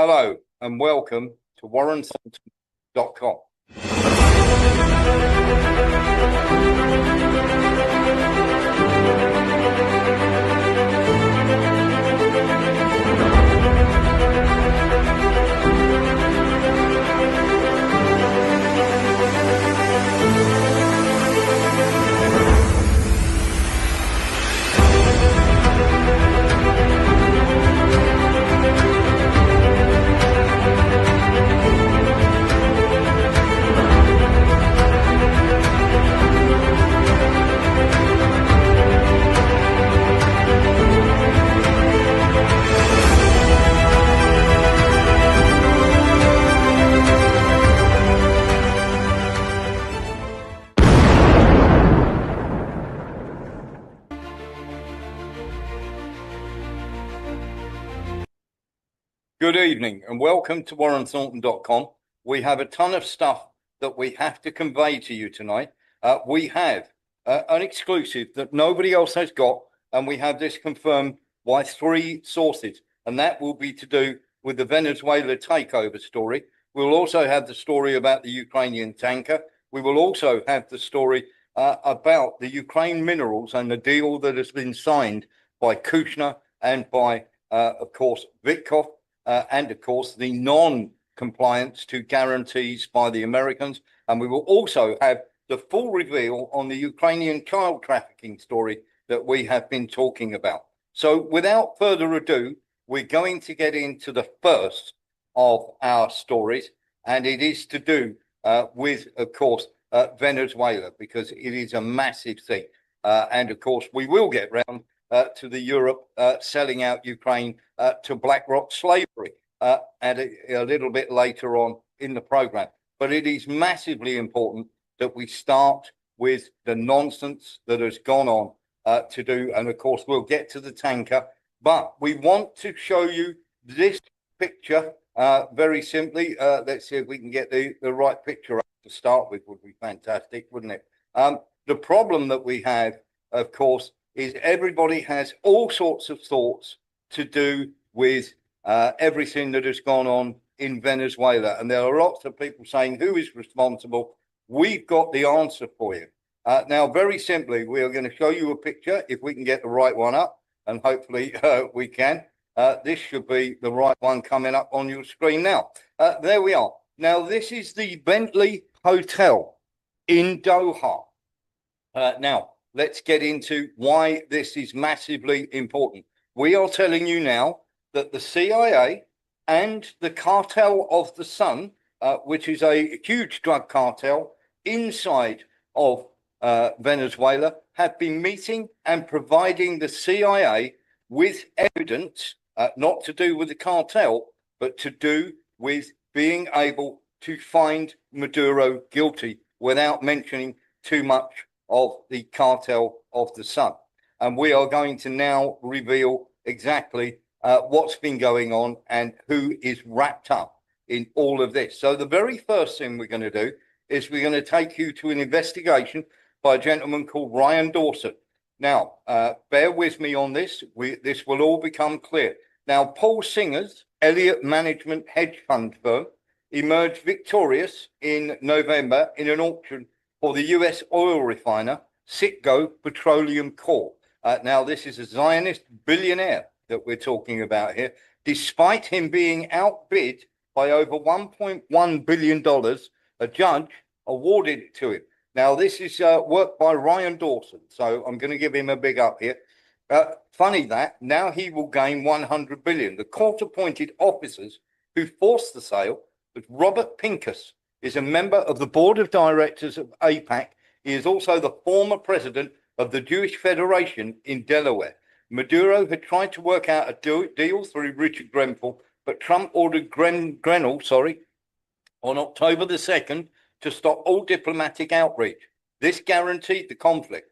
Hello and welcome to warrenthornton.com. Good evening and welcome to warrenthornton.com. We have a ton of stuff that we have to convey to you tonight. We have an exclusive that nobody else has got, and we have this confirmed by 3 sources, and that will be to do with the Venezuela takeover story. We'll also have the story about the Ukrainian tanker. We will also have the story about the Ukraine minerals and the deal that has been signed by Kushner and by, of course, Vitkov. And, of course, the non-compliance to guarantees by the Americans. And we will also have the full reveal on the Ukrainian child trafficking story that we have been talking about. So without further ado, we're going to get into the first of our stories, and it is to do with, of course, Venezuela, because it is a massive thing. And, of course, we will get round to the Europe selling out Ukraine to BlackRock slavery and a little bit later on in the program. But it is massively important that we start with the nonsense that has gone on to do. And of course, we'll get to the tanker. But we want to show you this picture very simply. Let's see if we can get the right picture up to start with. Would be fantastic, wouldn't it? The problem that we have, of course, is everybody has all sorts of thoughts to do with everything that has gone on in Venezuela. And there are lots of people saying, who is responsible? We've got the answer for you. Now, very simply, we are going to show you a picture, if we can get the right one up, and hopefully we can. This should be the right one coming up on your screen now. There we are. Now, this is the Bentley Hotel in Doha. Now, let's get into why this is massively important. We are telling you now that the CIA and the Cartel of the Sun, which is a huge drug cartel inside of Venezuela, have been meeting and providing the CIA with evidence, not to do with the cartel, but to do with being able to find Maduro guilty without mentioning too much of the Cartel of the Sun. And we are going to now reveal exactly what's been going on and who is wrapped up in all of this. So the very first thing we're going to do is we're going to take you to an investigation by a gentleman called Ryan Dawson. Now, bear with me on this. This will all become clear. Now, Paul Singer's Elliott Management hedge fund firm emerged victorious in November in an auction for the US oil refiner Citgo Petroleum Corp. Now, this is a Zionist billionaire that we're talking about here. Despite him being outbid by over $1.1 billion, a judge awarded it to him. Now, this is work by Ryan Dawson, so I'm going to give him a big up here. Funny that now he will gain $100 billion. The court-appointed officers who forced the sale was Robert Pincus, is a member of the board of directors of AIPAC. He is also the former president of the Jewish Federation in Delaware. Maduro had tried to work out a deal through Richard Grenfell, but Trump ordered Grenell, on October the 2nd to stop all diplomatic outreach. This guaranteed the conflict.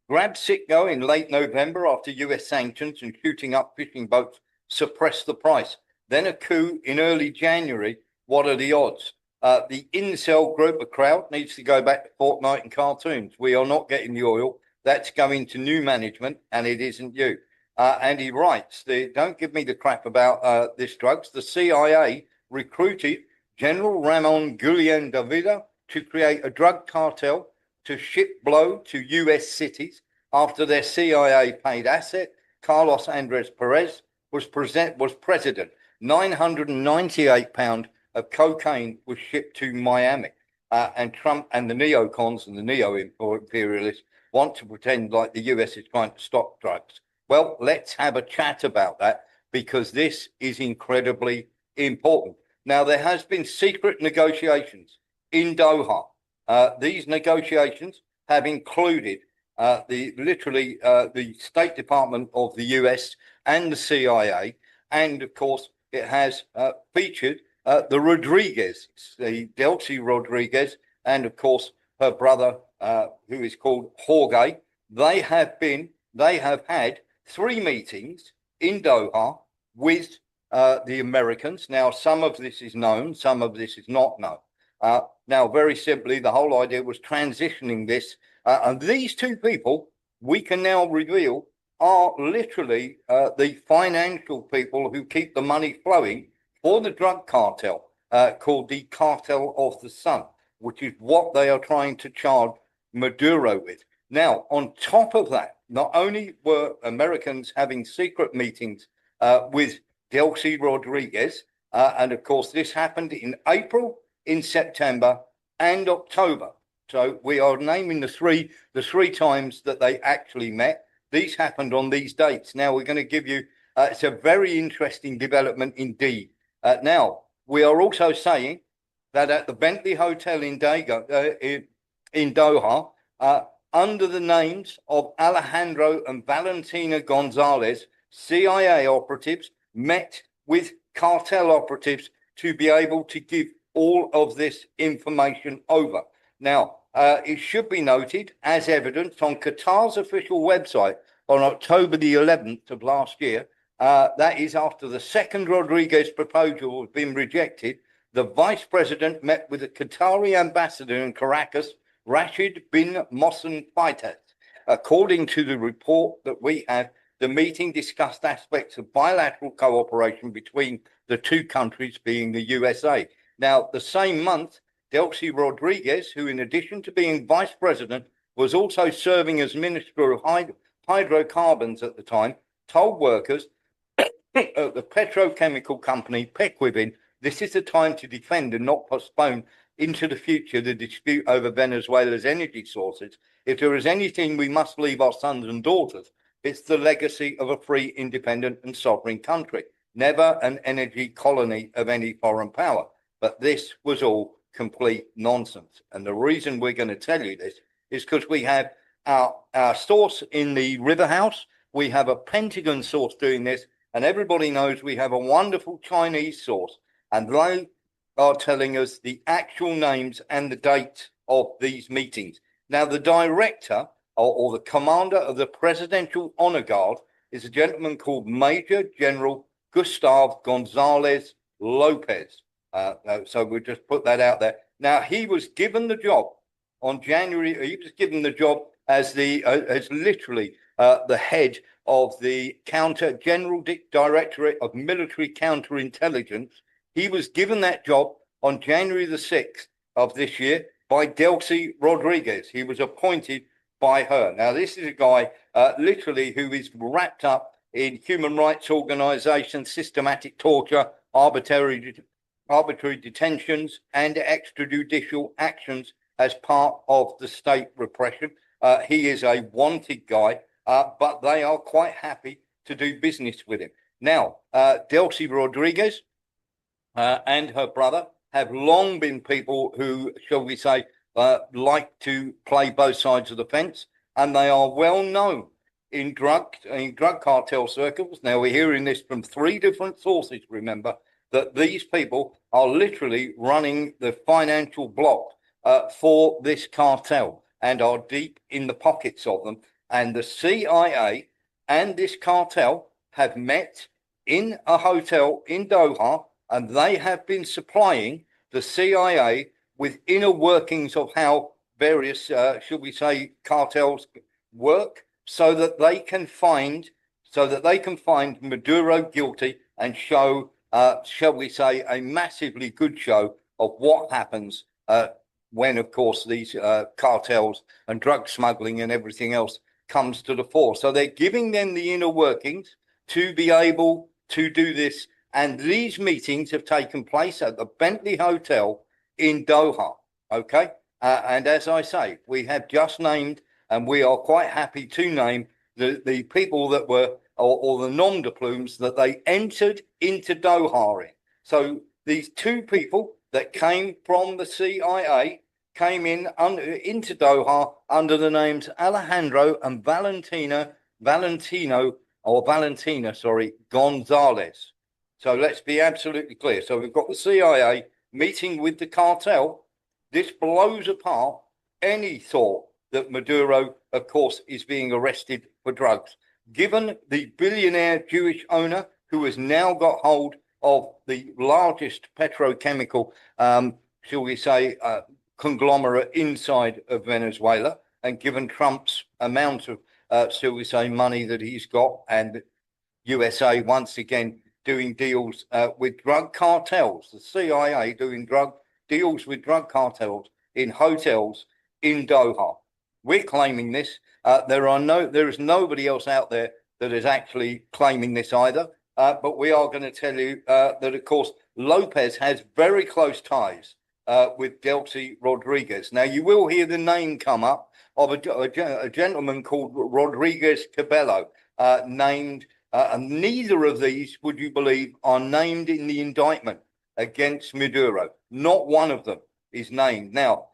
Grabbed Citgo in late November after US sanctions and shooting up fishing boats suppressed the price. Then a coup in early January. What are the odds? The incel group, a crowd, needs to go back to Fortnite and cartoons. We are not getting the oil. That's going to new management, and it isn't you. And he writes, don't give me the crap about this drugs. The CIA recruited General Ramon Guillén Davida to create a drug cartel to ship blow to U.S. cities after their CIA paid asset, Carlos Andres Perez, was president. 998 pounds of cocaine was shipped to Miami. And Trump and the neocons and the neo-imperialists want to pretend like the US is trying to stop drugs. Well, let's have a chat about that because this is incredibly important. Now, there has been secret negotiations in Doha. These negotiations have included the State Department of the US and the CIA, and of course, it has featured the Rodriguez, the Delcy Rodriguez, and of course her brother, who is called Jorge. They have had 3 meetings in Doha with the Americans. Now, some of this is known, some of this is not known. Now, very simply, the whole idea was transitioning this, and these 2 people we can now reveal are literally the financial people who keep the money flowing for the drug cartel, called the Cartel of the Sun, which is what they are trying to charge Maduro with. Now, on top of that, not only were Americans having secret meetings with Delcy Rodriguez, and of course this happened in April, in September, and October. So we are naming the three times that they actually met. These happened on these dates. Now we're going to give you, it's a very interesting development indeed. Now, we are also saying that at the Bentley Hotel in Doha, under the names of Alejandro and Valentina Gonzalez, CIA operatives met with cartel operatives to be able to give all of this information over. Now, it should be noted, as evidenced on Qatar's official website on October the 11th of last year, that is after the second Rodriguez proposal has been rejected, the vice president met with the Qatari ambassador in Caracas, Rashid bin Mohsen Faitas. According to the report that we have, the meeting discussed aspects of bilateral cooperation between the 2 countries, being the USA. Now, the same month, Delcy Rodriguez, who in addition to being vice president, was also serving as Minister of Hydrocarbons at the time, told workers at the petrochemical company Pequibin, this is the time to defend and not postpone into the future the dispute over Venezuela's energy sources. If there is anything we must leave our sons and daughters, it's the legacy of a free, independent and sovereign country, never an energy colony of any foreign power. But this was all complete nonsense. And the reason we're going to tell you this is because we have our source in the River House. We have a Pentagon source doing this, and everybody knows we have a wonderful Chinese source, and they are telling us the actual names and the dates of these meetings. Now, the director or the commander of the Presidential Honor Guard is a gentleman called Major General Gustav Gonzalez Lopez. So we'll just put that out there. Now, he was given the job on January. He was given the job as literally the head of the General Directorate of Military Counterintelligence. He was given that job on January the 6th of this year by Delcy Rodriguez. He was appointed by her. Now, this is a guy literally who is wrapped up in human rights organizations, systematic torture, arbitrary detentions, and extrajudicial actions as part of the state repression. He is a wanted guy, but they are quite happy to do business with him. Now, Delcy Rodriguez and her brother have long been people who, shall we say, like to play both sides of the fence, and they are well known in drug cartel circles. Now, we're hearing this from 3 different sources, remember, that these people are literally running the financial block for this cartel and are deep in the pockets of them. And the CIA and this cartel have met in a hotel in Doha, and they have been supplying the CIA with inner workings of how various, should we say, cartels work, so that they can find so that they can find Maduro guilty and show, shall we say, a massively good show of what happens when, of course, these cartels and drug smuggling and everything else comes to the fore. So they're giving them the inner workings to be able to do this. And these meetings have taken place at the Bentley Hotel in Doha. Okay. And as I say, we have just named, and we are quite happy to name the people that were, or the nom de plumes that they entered into Doha in. So these two people that came from the CIA came into Doha under the names Alejandro and Valentina, sorry, Gonzalez. So let's be absolutely clear. So we've got the CIA meeting with the cartel. This blows apart any thought that Maduro, of course, is being arrested for drugs. Given the billionaire Jewish owner who has now got hold of the largest petrochemical, shall we say, conglomerate inside of Venezuela, and given Trump's amount of, shall we say, money that he's got, and USA once again doing deals with drug cartels, the CIA doing deals with drug cartels in hotels in Doha. We're claiming this. There is nobody else out there that is actually claiming this either. But we are going to tell you that, of course, Lopez has very close ties with Delcy Rodriguez. Now, you will hear the name come up of a gentleman called Rodriguez Cabello, named, and neither of these, would you believe, are named in the indictment against Maduro. Not one of them is named. Now,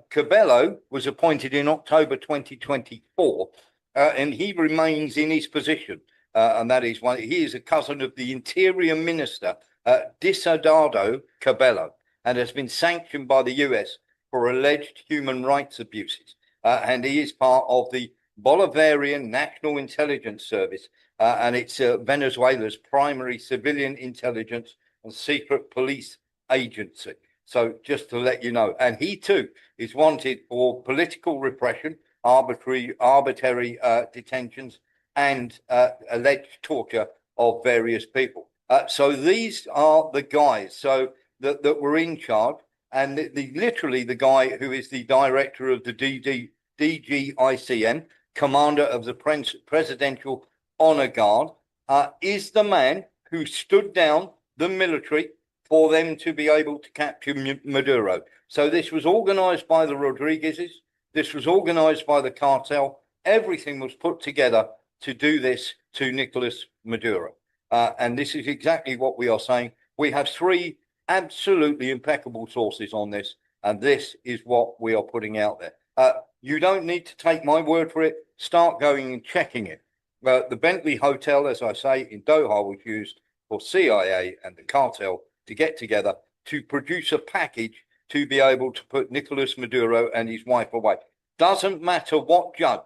Cabello was appointed in October 2024, and he remains in his position. And that is he is a cousin of the Interior Minister, Diosdado Cabello, and has been sanctioned by the US for alleged human rights abuses. And he is part of the Bolivarian National Intelligence Service, and it's Venezuela's primary civilian intelligence and secret police agency. So just to let you know, and he too is wanted for political repression, arbitrary detentions, and alleged torture of various people. So these are the guys that were in charge, and literally the guy who is the director of the DGICM, commander of the Presidential Honor Guard, is the man who stood down the military for them to be able to capture Maduro. So this was organized by the Rodriguezes. This was organized by the cartel. Everything was put together to do this to Nicolas Maduro. And this is exactly what we are saying. We have three absolutely impeccable sources on this, and this is what we are putting out there. You don't need to take my word for it. Start going and checking it. The Bentley Hotel, as I say, in Doha was used for CIA and the cartel to get together to produce a package to be able to put Nicolas Maduro and his wife away. Doesn't matter what judge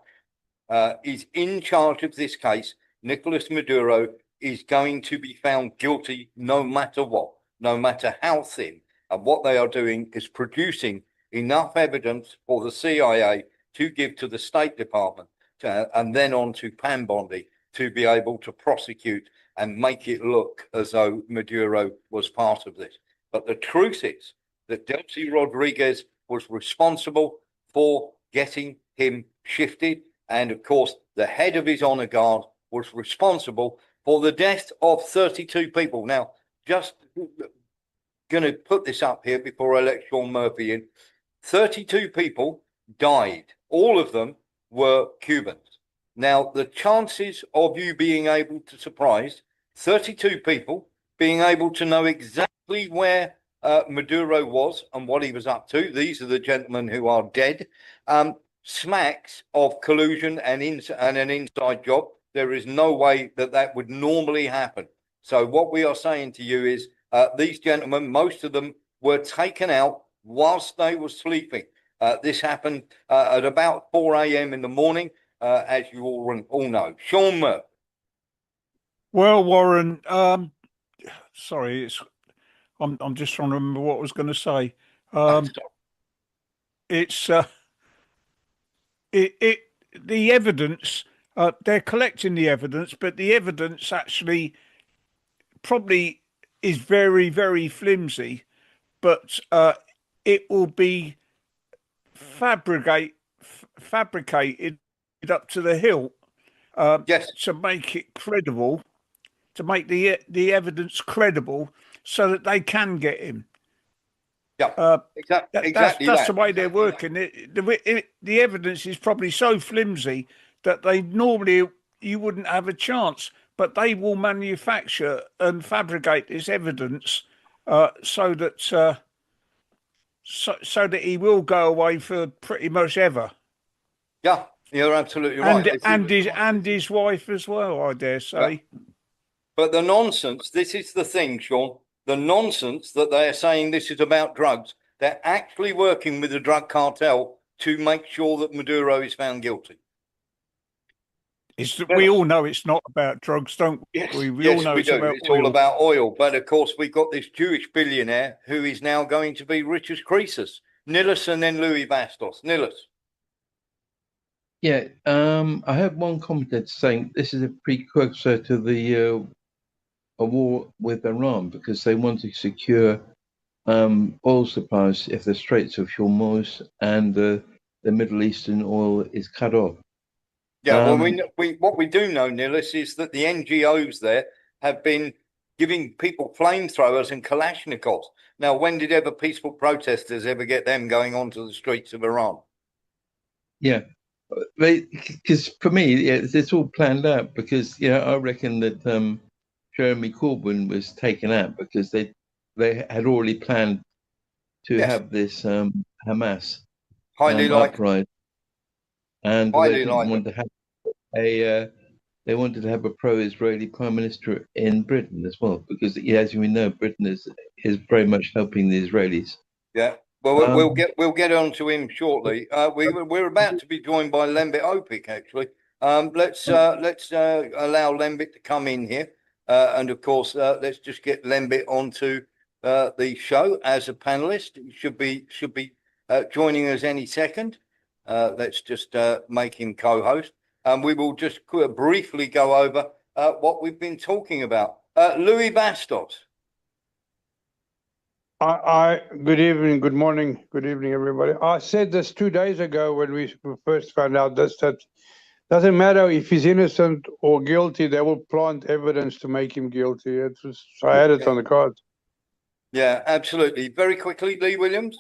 is in charge of this case, Nicolas Maduro is going to be found guilty no matter what, no matter how thin. And what they are doing is producing enough evidence for the CIA to give to the State Department and then on to Pam Bondi to be able to prosecute and make it look as though Maduro was part of this. But the truth is that Delcy Rodriguez was responsible for getting him shifted. And of course, the head of his honor guard was responsible for the death of 32 people. Now, just going to put this up here before I let Sean Murphy in. 32 people died. All of them were Cubans. Now, the chances of you being able to surprise 32 people, being able to know exactly where Maduro was and what he was up to, these are the gentlemen who are dead, smacks of collusion and an inside job. There is no way that would normally happen. So what we are saying to you is these gentlemen, most of them were taken out whilst they were sleeping. This happened at about 4 a.m. in the morning, as you all know. Sean Murphy. Well, Warren, sorry, I'm just trying to remember what I was going to say. It's it the evidence They're collecting the evidence, but the evidence actually probably is very, very flimsy. But it will be fabricated up to the hilt Yes, to make it credible, to make the evidence credible, so that they can get him. yeah, Uh, that's exactly the that. way they're working. The evidence is probably so flimsy that they normally you wouldn't have a chance, but they will manufacture and fabricate this evidence so that so that he will go away for pretty much ever, Yeah, you're absolutely right. and his wife as well, I dare Yeah. say. But the nonsense, this is the thing, Sean, the nonsense that they are saying this is about drugs. They're actually working with the drug cartel to make sure that Maduro is found guilty. It's that Well, we all know it's not about drugs, don't yes, we? We all yes, know we it's do. about It's all oil. about oil. But of course, we've got this Jewish billionaire who is now going to be rich as Croesus. Nilus and then Louis Bastos. Nilus. Yeah, I heard one commentator saying this is a precursor to the a war with Iran because they want to secure oil supplies if the Straits of Hormuz and the Middle Eastern oil is cut off. Yeah, well, Um, we what we do know, Nilus, is that the NGOs there have been giving people flamethrowers and Kalashnikovs. Now, when did ever peaceful protesters ever get them going onto the streets of Iran? yeah, because for me, yeah, it's all planned out because I reckon that Jeremy Corbyn was taken out because they had already planned to Yes, have this Hamas highly likely. uprising, and they Highly didn't likely. want to have a they wanted to have a pro-Israeli prime minister in Britain as well because, as we know, Britain is very much helping the Israelis. Yeah. Well, Um, we'll get on to him shortly. We're about to be joined by Lembit Opik actually. Let's allow Lembit to come in here, and of course let's just get Lembit onto the show as a panelist. He should be joining us any second. Let's just make him co-host, and we will just briefly go over what we've been talking about. Louis Bastos. Good evening, good morning, good evening, everybody. I said this 2 days ago when we first found out this, that doesn't matter if he's innocent or guilty, they will plant evidence to make him guilty. I had it on the cards. Yeah, absolutely. Very quickly, Lee Williams.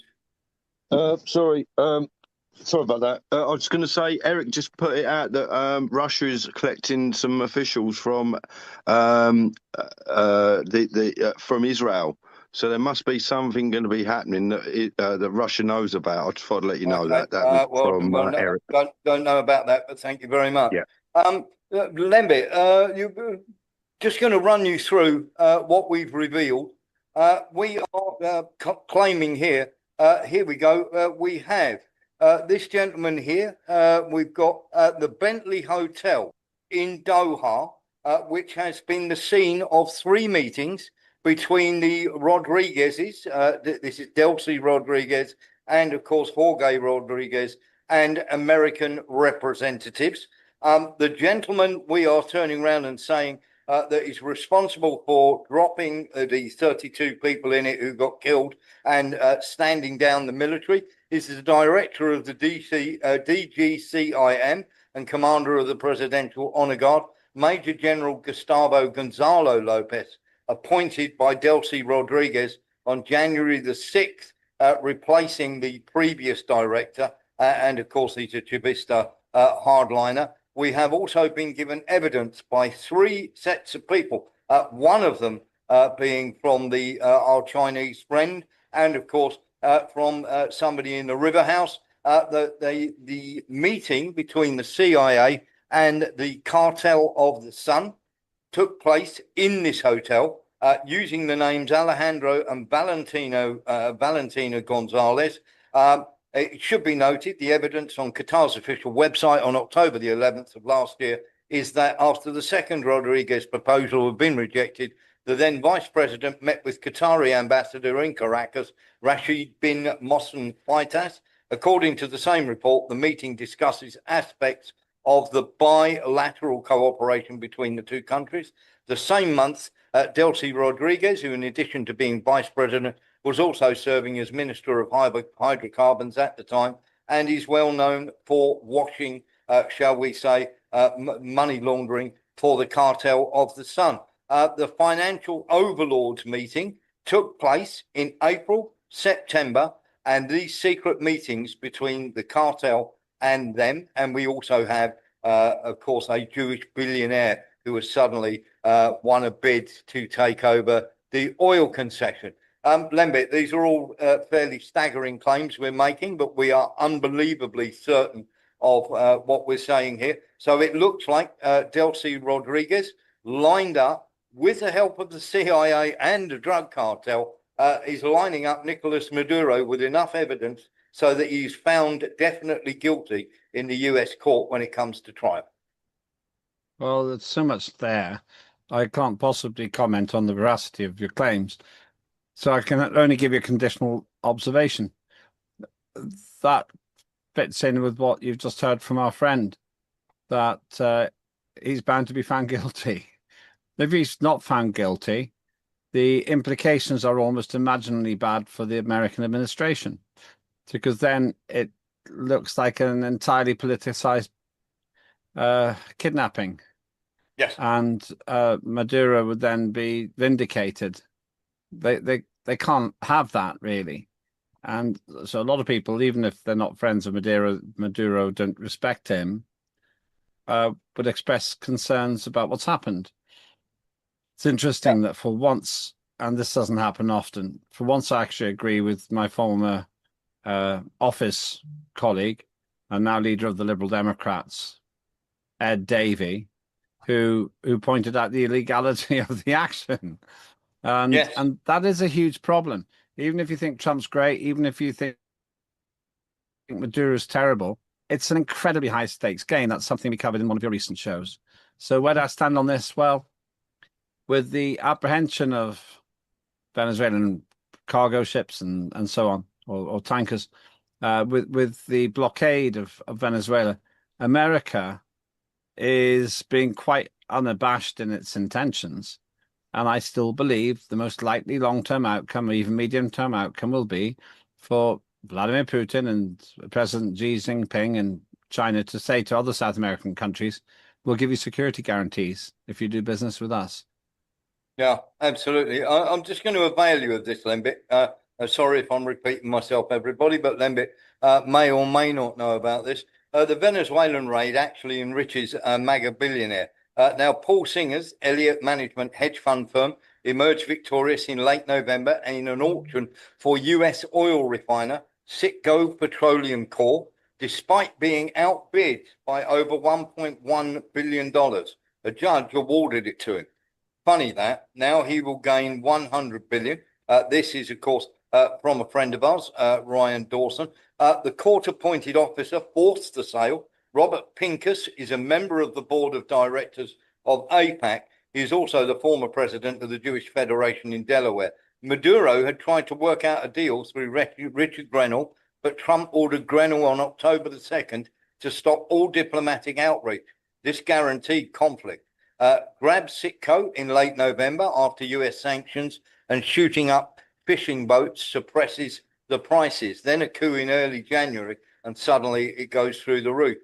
Sorry about that. I was going to say, Eric just put it out that Russia is collecting some officials from from Israel. So there must be something going to be happening that Russia knows about. I just thought I'd let you know Okay. that was from Eric. Don't know about that, but thank you very much. Yeah. Lembit, you just going to run you through what we've revealed. We are claiming here. Here we go. We have this gentleman here. We've got the Bentley Hotel in Doha, which has been the scene of 3 meetings between the Rodriguezes. This is Delcy Rodriguez and, of course, Jorge Rodriguez and American representatives. The gentleman we are turning around and saying that is responsible for dropping the 32 people in it who got killed and standing down the military is the director of the DGCIM and commander of the Presidential Honor Guard, Major General Gustavo Gonzalo Lopez, appointed by Delcy Rodriguez on January the 6th, replacing the previous director, and of course he's a Chavista hardliner. We have also been given evidence by 3 sets of people, one of them being from our Chinese friend, and of course from somebody in the River House, the meeting between the CIA and the Cartel of the Sun took place in this hotel using the names Alejandro and Valentina Gonzalez. It should be noted the evidence on Qatar's official website on October the 11th of last year is that after the second Rodriguez proposal had been rejected, the then vice president met with Qatari ambassador in Caracas, Rashid bin Mohsen Faitas. According to the same report, the meeting discusses aspects of the bilateral cooperation between the two countries. The same month, Delcy Rodriguez, who in addition to being vice president, was also serving as Minister of Hydrocarbons at the time, and is well known for washing, shall we say, money laundering for the cartel of the Sun. The financial overlords meeting took place in April, September, and these secret meetings between the cartel and them, and we also have, of course, a Jewish billionaire who has suddenly won a bid to take over the oil concession. Lembit, these are all fairly staggering claims we're making, but we are unbelievably certain of what we're saying here. So it looks like Delcy Rodriguez, lined up with the help of the CIA and the drug cartel, is lining up Nicolas Maduro with enough evidence so that he's found definitely guilty in the US court when it comes to trial. Well, there's so much there. I can't possibly comment on the veracity of your claims. So I can only give you a conditional observation. That fits in with what you've just heard from our friend, that he's bound to be found guilty. If he's not found guilty, the implications are almost imaginably bad for the American administration, because then it looks like an entirely politicized kidnapping. Yes. And Maduro would then be vindicated. They can't have that, really. And so a lot of people, even if they're not friends of Maduro don't respect him, would express concerns about what's happened. It's interesting that for once, and this doesn't happen often, for once I actually agree with my former office colleague and now leader of the Liberal Democrats, Ed Davey, who pointed out the illegality of the action. And, yes. And that is a huge problem. Even if you think Trump's great, even if you think Maduro is terrible, it's an incredibly high stakes game. That's something we covered in one of your recent shows. So where do I stand on this? Well, with the apprehension of Venezuelan cargo ships and so on, or tankers, with the blockade of Venezuela, America is being quite unabashed in its intentions. And I still believe the most likely long-term outcome, or even medium-term outcome, will be for Vladimir Putin and President Xi Jinping and China to say to other South American countries, we'll give you security guarantees if you do business with us. Yeah, absolutely. I'm just going to avail you of this, Lembit. Sorry if I'm repeating myself, everybody, but Lembit may or may not know about this. The Venezuelan raid actually enriches a MAGA billionaire. Now, Paul Singer's Elliott Management hedge fund firm emerged victorious in late November in an auction for US oil refiner Citgo Petroleum Corp, despite being outbid by over $1.1 billion. A judge awarded it to him. Funny that. Now he will gain 100 billion. This is, of course, from a friend of ours, Ryan Dawson. The court-appointed officer forced the sale. Robert Pincus is a member of the board of directors of AIPAC. He is also the former president of the Jewish Federation in Delaware. Maduro had tried to work out a deal through Richard Grenell, but Trump ordered Grenell on October the 2nd to stop all diplomatic outreach. This guaranteed conflict. Grabbed Citgo in late November after US sanctions, and shooting up fishing boats suppresses the prices. Then a coup in early January, and suddenly it goes through the roof.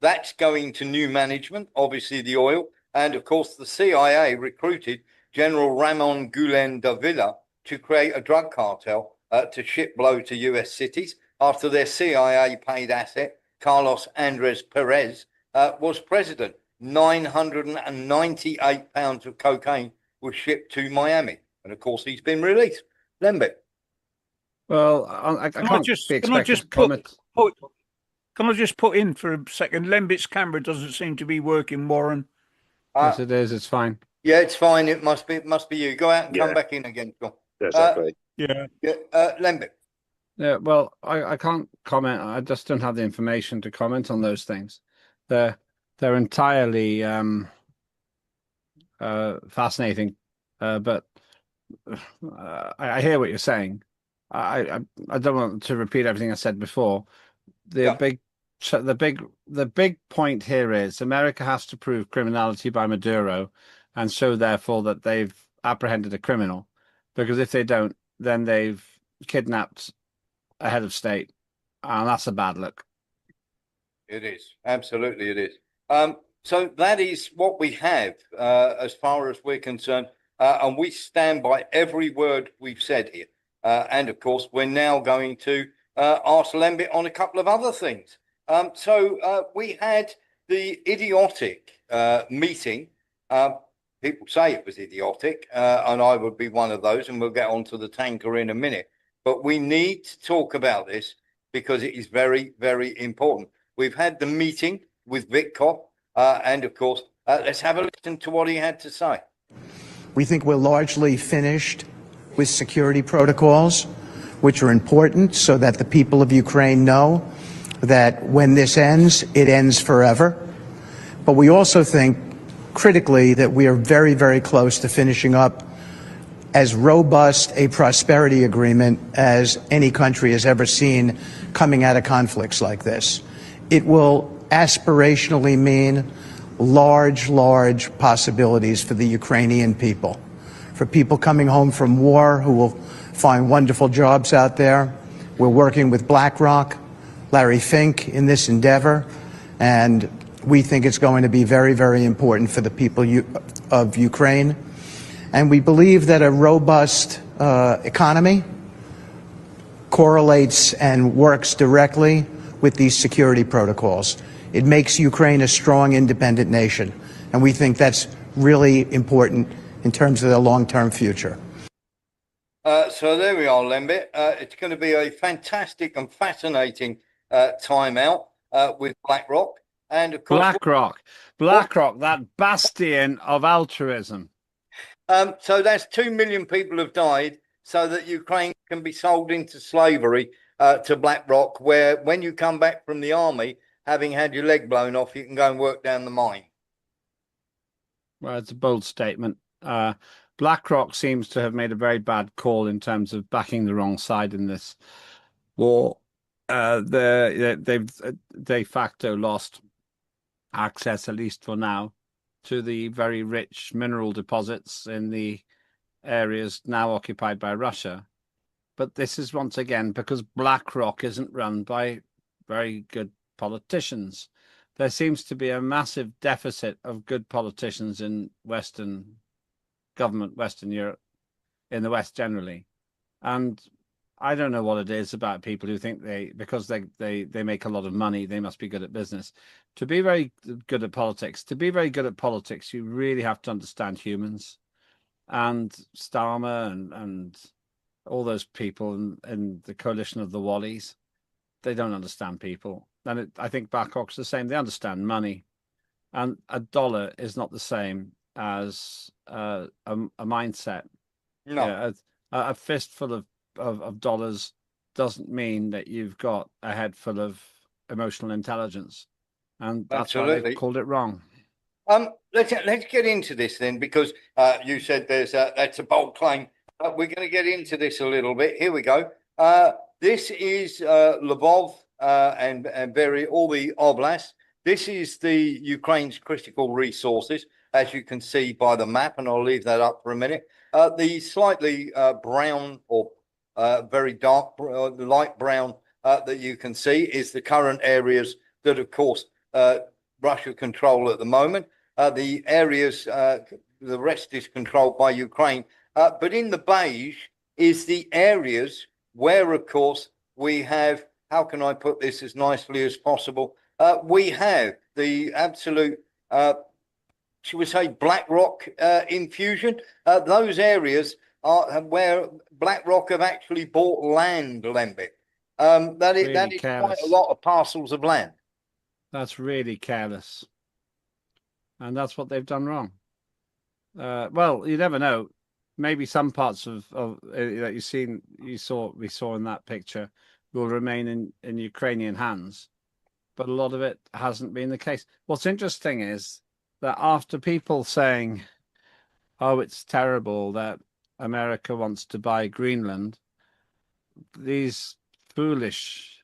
That's going to new management, obviously the oil. And of course, the CIA recruited General Ramon Gulen Davila to create a drug cartel to ship blow to US cities after their CIA paid asset, Carlos Andres Perez, was president. 998 pounds of cocaine was shipped to Miami. And of course, he's been released. Lembit. Well, I can't be expected to comment. Can I just put in for a second? Lembit's camera doesn't seem to be working, Warren. Yes, it is. It's fine. Yeah, it's fine. It must be you. Go out and come back in again, John. Exactly. Lembit. Yeah, well, I can't comment. I just don't have the information to comment on those things. They're entirely fascinating, but I hear what you're saying. I don't want to repeat everything I said before. The big So the big point here is America has to prove criminality by Maduro and show therefore that they've apprehended a criminal, because if they don't, then they've kidnapped a head of state, and that's a bad look. It is. Absolutely, it is. So that is what we have as far as we're concerned. And we stand by every word we've said here. And of course, we're now going to ask Lembit on a couple of other things. So we had the idiotic meeting. People say it was idiotic, and I would be one of those, and we'll get onto the tanker in a minute. But we need to talk about this because it is very, very important. We've had the meeting with Vitkov, and of course, let's have a listen to what he had to say. We think we're largely finished with security protocols, which are important so that the people of Ukraine know that when this ends, it ends forever. But we also think, critically, that we are very, very close to finishing up as robust a prosperity agreement as any country has ever seen coming out of conflicts like this. It will aspirationally mean large, large possibilities for the Ukrainian people, for people coming home from war who will find wonderful jobs out there. We're working with BlackRock, Larry Fink in this endeavor, and we think it's going to be very, very important for the people of Ukraine. And we believe that a robust economy correlates and works directly with these security protocols. It makes Ukraine a strong, independent nation. And we think that's really important in terms of their long-term future. So there we are, Lembit. It's going to be a fantastic and fascinating time out with BlackRock. And of course, BlackRock, that bastion of altruism. So that's 2 million people have died so that Ukraine can be sold into slavery to BlackRock, where when you come back from the army, having had your leg blown off, you can go and work down the mine. Well, it's a bold statement. BlackRock seems to have made a very bad call in terms of backing the wrong side in this war. They've de facto lost access, at least for now, to the very rich mineral deposits in the areas now occupied by Russia. But this is once again because BlackRock isn't run by very good politicians. There seems to be a massive deficit of good politicians in Western government, Western Europe, in the West generally. And I don't know what it is about people who think because they make a lot of money, they must be good at business. To be very good at politics, you really have to understand humans. And Starmer and all those people in the coalition of the Wallies, they don't understand people. And I think BlackRock's the same. They understand money. And a dollar is not the same as a mindset. No. Yeah, a fistful of dollars doesn't mean that you've got a head full of emotional intelligence. And that's why they called it wrong. Let's get into this then, because you said that's a bold claim. We're going to get into this a little bit. Here we go. This is Lvov and all the oblasts. This is the Ukraine's critical resources, as you can see by the map, and I'll leave that up for a minute. The slightly brown or very dark, light brown that you can see is the current areas that, of course, Russia control at the moment. The areas, the rest is controlled by Ukraine. But in the beige is the areas where, of course, we have, how can I put this as nicely as possible? We have the absolute, should we say, BlackRock infusion. Those areas are where BlackRock have actually bought land, Lembit. That is quite a lot of parcels of land. That's really careless. And that's what they've done wrong. Well, you never know. Maybe some parts of that we saw in that picture will remain in Ukrainian hands, but a lot of it hasn't been the case. What's interesting is that after people saying, "Oh, it's terrible that America wants to buy Greenland," these foolish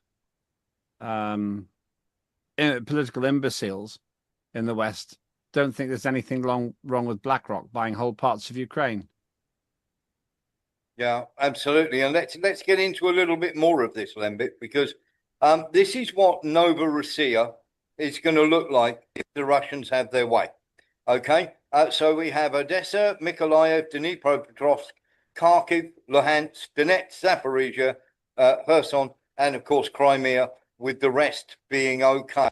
political imbeciles in the West don't think there's anything wrong with BlackRock buying whole parts of Ukraine. Yeah, absolutely. And let's get into a little bit more of this, Lembit, because this is what Novorossiya is going to look like if the Russians have their way. Okay, so we have Odessa, Mykolaiv, Dnipropetrovsk, Kharkiv, Luhansk, Donetsk, Zaporizhia, Kherson, and of course Crimea, with the rest being okay.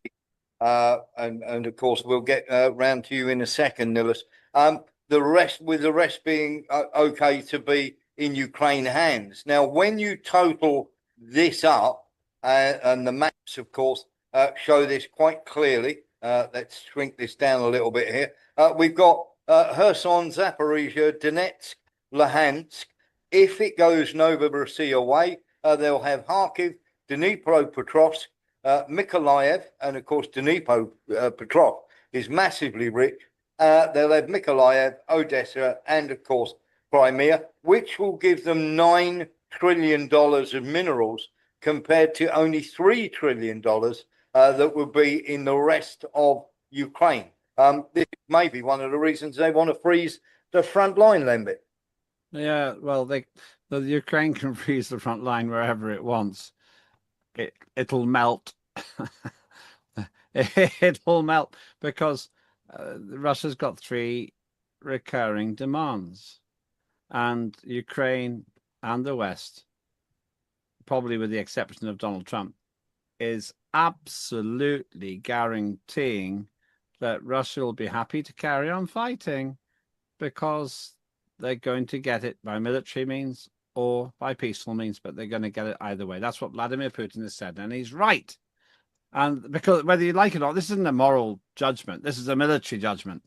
And of course we'll get round to you in a second, Nilis. The rest being okay to be in Ukraine hands. Now, when you total this up, and the maps, of course, show this quite clearly. Let's shrink this down a little bit here. We've got Kherson, Zaporizhia, Donetsk, Luhansk. If it goes Novorossiya way, they'll have Kharkiv, Dnipropetrovsk, Mykolaiv, and of course Dnipropetrovsk is massively rich. They'll have Mykolaiv, Odessa, and of course Crimea, which will give them $9 trillion of minerals compared to only $3 trillion that would be in the rest of Ukraine. This may be one of the reasons they want to freeze the front line, Lembit. Yeah, well, the Ukraine can freeze the front line wherever it wants. It'll melt. It'll melt because Russia's got 3 recurring demands, and Ukraine and the West, probably with the exception of Donald Trump, is absolutely guaranteeing that Russia will be happy to carry on fighting because they're going to get it by military means or by peaceful means, but they're going to get it either way. That's what Vladimir Putin has said, and he's right. And because whether you like it or not, this isn't a moral judgment. This is a military judgment.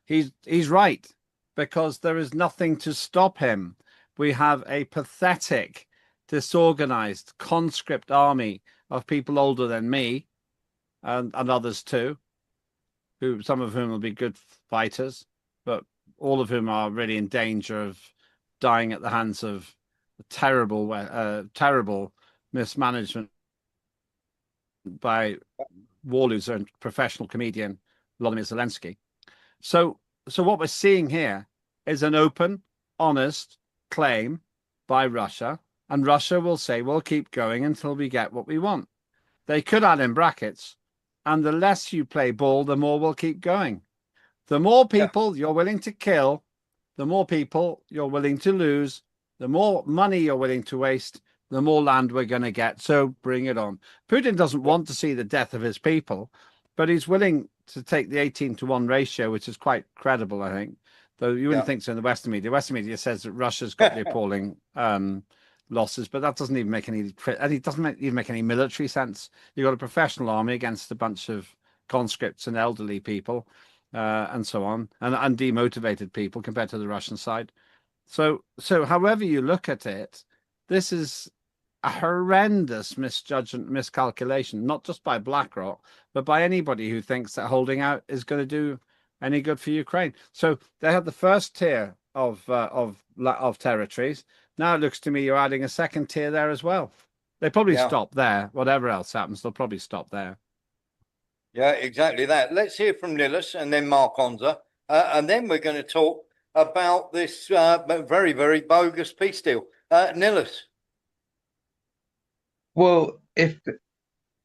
He's right, because there is nothing to stop him. We have a pathetic, disorganized, conscript army of people older than me and others too, some of whom will be good fighters, but all of whom are really in danger of dying at the hands of terrible mismanagement by war loser and professional comedian Volodymyr Zelensky. So what we're seeing here is an open, honest claim by Russia, and Russia will say, we'll keep going until we get what we want. They could add in brackets, and the less you play ball, the more we'll keep going. The more people you're willing to kill, the more people you're willing to lose, the more money you're willing to waste, the more land we're going to get. So bring it on. Putin doesn't want to see the death of his people, but he's willing to take the 18-to-1 ratio, which is quite credible, I think. Though you wouldn't think so in the Western media. Western media says that Russia's got the appalling losses, but that doesn't even make even make any military sense. You've got a professional army against a bunch of conscripts and elderly people, and so on, and demotivated people compared to the Russian side. So however you look at it, this is a horrendous miscalculation, not just by BlackRock, but by anybody who thinks that holding out is going to do any good for Ukraine. So they had the first tier of territories. Now it looks to me you're adding a second tier there as well. They probably stop there. Whatever else happens, they'll probably stop there. Yeah, exactly that. Let's hear from Nilis and then Mark Onza, and then we're going to talk about this very, very bogus peace deal. Nilis. Well, if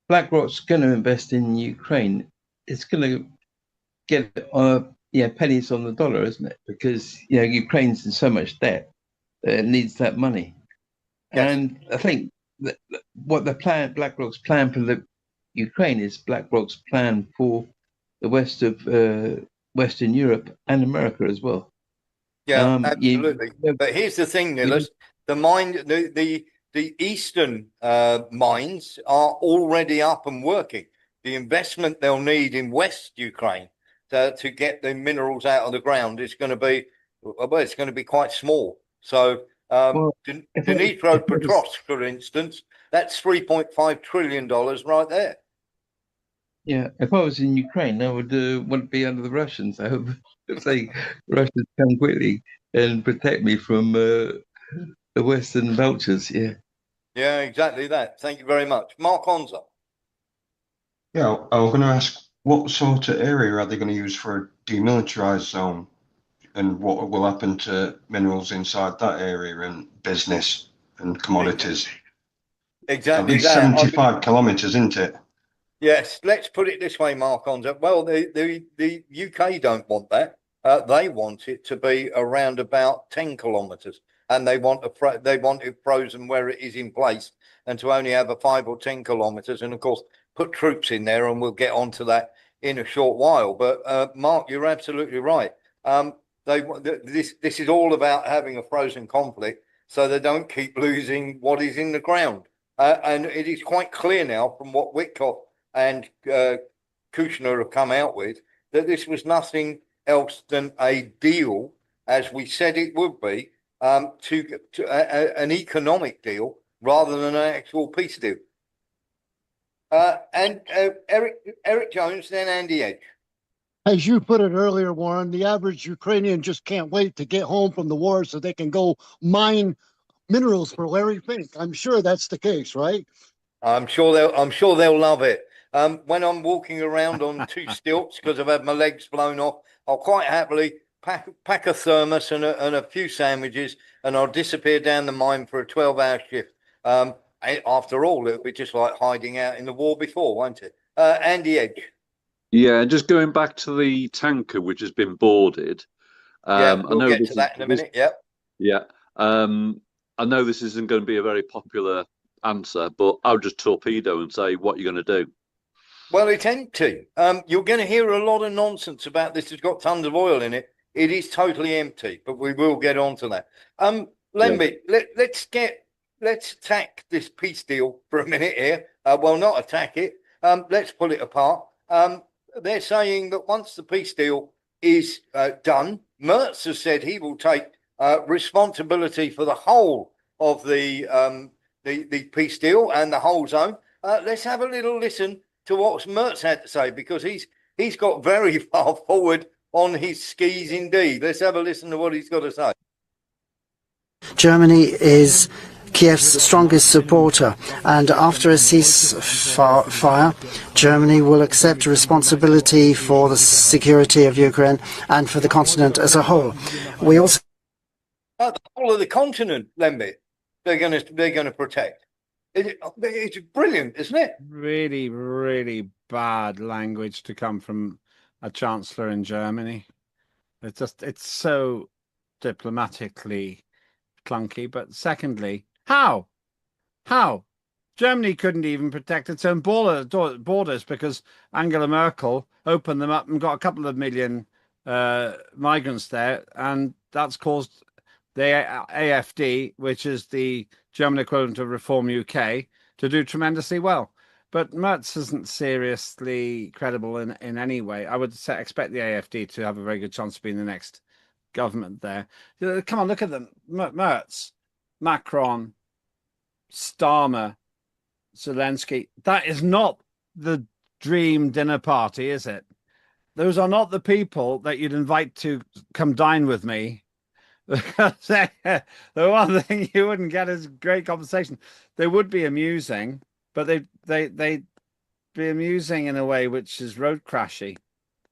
BlackRock's going to invest in Ukraine, it's going to get pennies on the dollar, isn't it? Because Ukraine's in so much debt that it needs that money. Yes. And I think that what BlackRock's plan for the Ukraine is BlackRock's plan for the west of Western Europe and America as well. Yeah, absolutely. But here's the thing, Nilis: the eastern mines are already up and working. The investment they'll need in West Ukraine to get the minerals out of the ground is going to be it's going to be quite small. So Dnipropetrovsk, for instance, that's $3.5 trillion right there. Yeah, if I was in Ukraine, I would want to be under the Russians. I hope if the Russians come quickly and protect me from the Western vultures. Yeah. Yeah, exactly that. Thank you very much, Mark Onza. Yeah, I was going to ask, what sort of area are they going to use for a demilitarized zone, and what will happen to minerals inside that area and business and commodities? At Exactly least that. 75 kilometres, isn't it? Yes, let's put it this way, Mark Onza. Well, the UK don't want that. They want it to be around about 10 kilometres, and they want it frozen where it is in place, and to only have a 5 or 10 kilometres, and of course put troops in there, and we'll get onto that in a short while. But Mark, you're absolutely right. This is all about having a frozen conflict, so they don't keep losing what is in the ground. And it is quite clear now from what Witkoff and Kushner have come out with that this was nothing else than a deal, as we said it would be, an economic deal rather than an actual peace deal. Eric Jones, then Andy Edge. As you put it earlier, Warren, the average Ukrainian just can't wait to get home from the war so they can go mine minerals for Larry Fink. I'm sure that's the case, right? I'm sure they'll love it. When I'm walking around on two stilts because I've had my legs blown off, I'll quite happily pack a thermos and a few sandwiches, and I'll disappear down the mine for a 12-hour shift. After all, it'll be just like hiding out in the war before, won't it? Andy Edge. Yeah, just going back to the tanker which has been boarded. Yeah, we'll get to that in a minute. Yep. Yeah. I know this isn't going to be a very popular answer, but I'll just torpedo and say what you're going to do. Well, it's empty. You're going to hear a lot of nonsense about this. It's got tons of oil in it. It is totally empty, but we will get on to that. Lemby, let's attack this peace deal for a minute here. Well, not attack it. Let's pull it apart. They're saying that once the peace deal is done, Merz has said he will take responsibility for the whole of the peace deal and the whole zone. Let's have a little listen to what Merz had to say, because he's got very far forward on his skis indeed. Let's have a listen to what he's got to say. Germany is Kiev's strongest supporter, and after a ceasefire, Germany will accept responsibility for the security of Ukraine and for the continent as a whole. We also the whole of the continent, Lemby, they're going to protect. It's brilliant, isn't it? Really, really bad language to come from a chancellor in Germany. It's so diplomatically clunky. But secondly, how Germany couldn't even protect its own borders because Angela Merkel opened them up and got a couple of million migrants there, and that's caused the AFD, which is the German equivalent of Reform UK, to do tremendously well. But Merz isn't seriously credible in any way. I would expect the AFD to have a very good chance of being the next government there. Come on, look at them. Merz, Macron, Starmer, Zelensky. That is not the dream dinner party, is it? Those are not the people that you'd invite to come dine with me. The one thing you wouldn't get is great conversation. They would be amusing, but they'd be amusing in a way which is road crashy.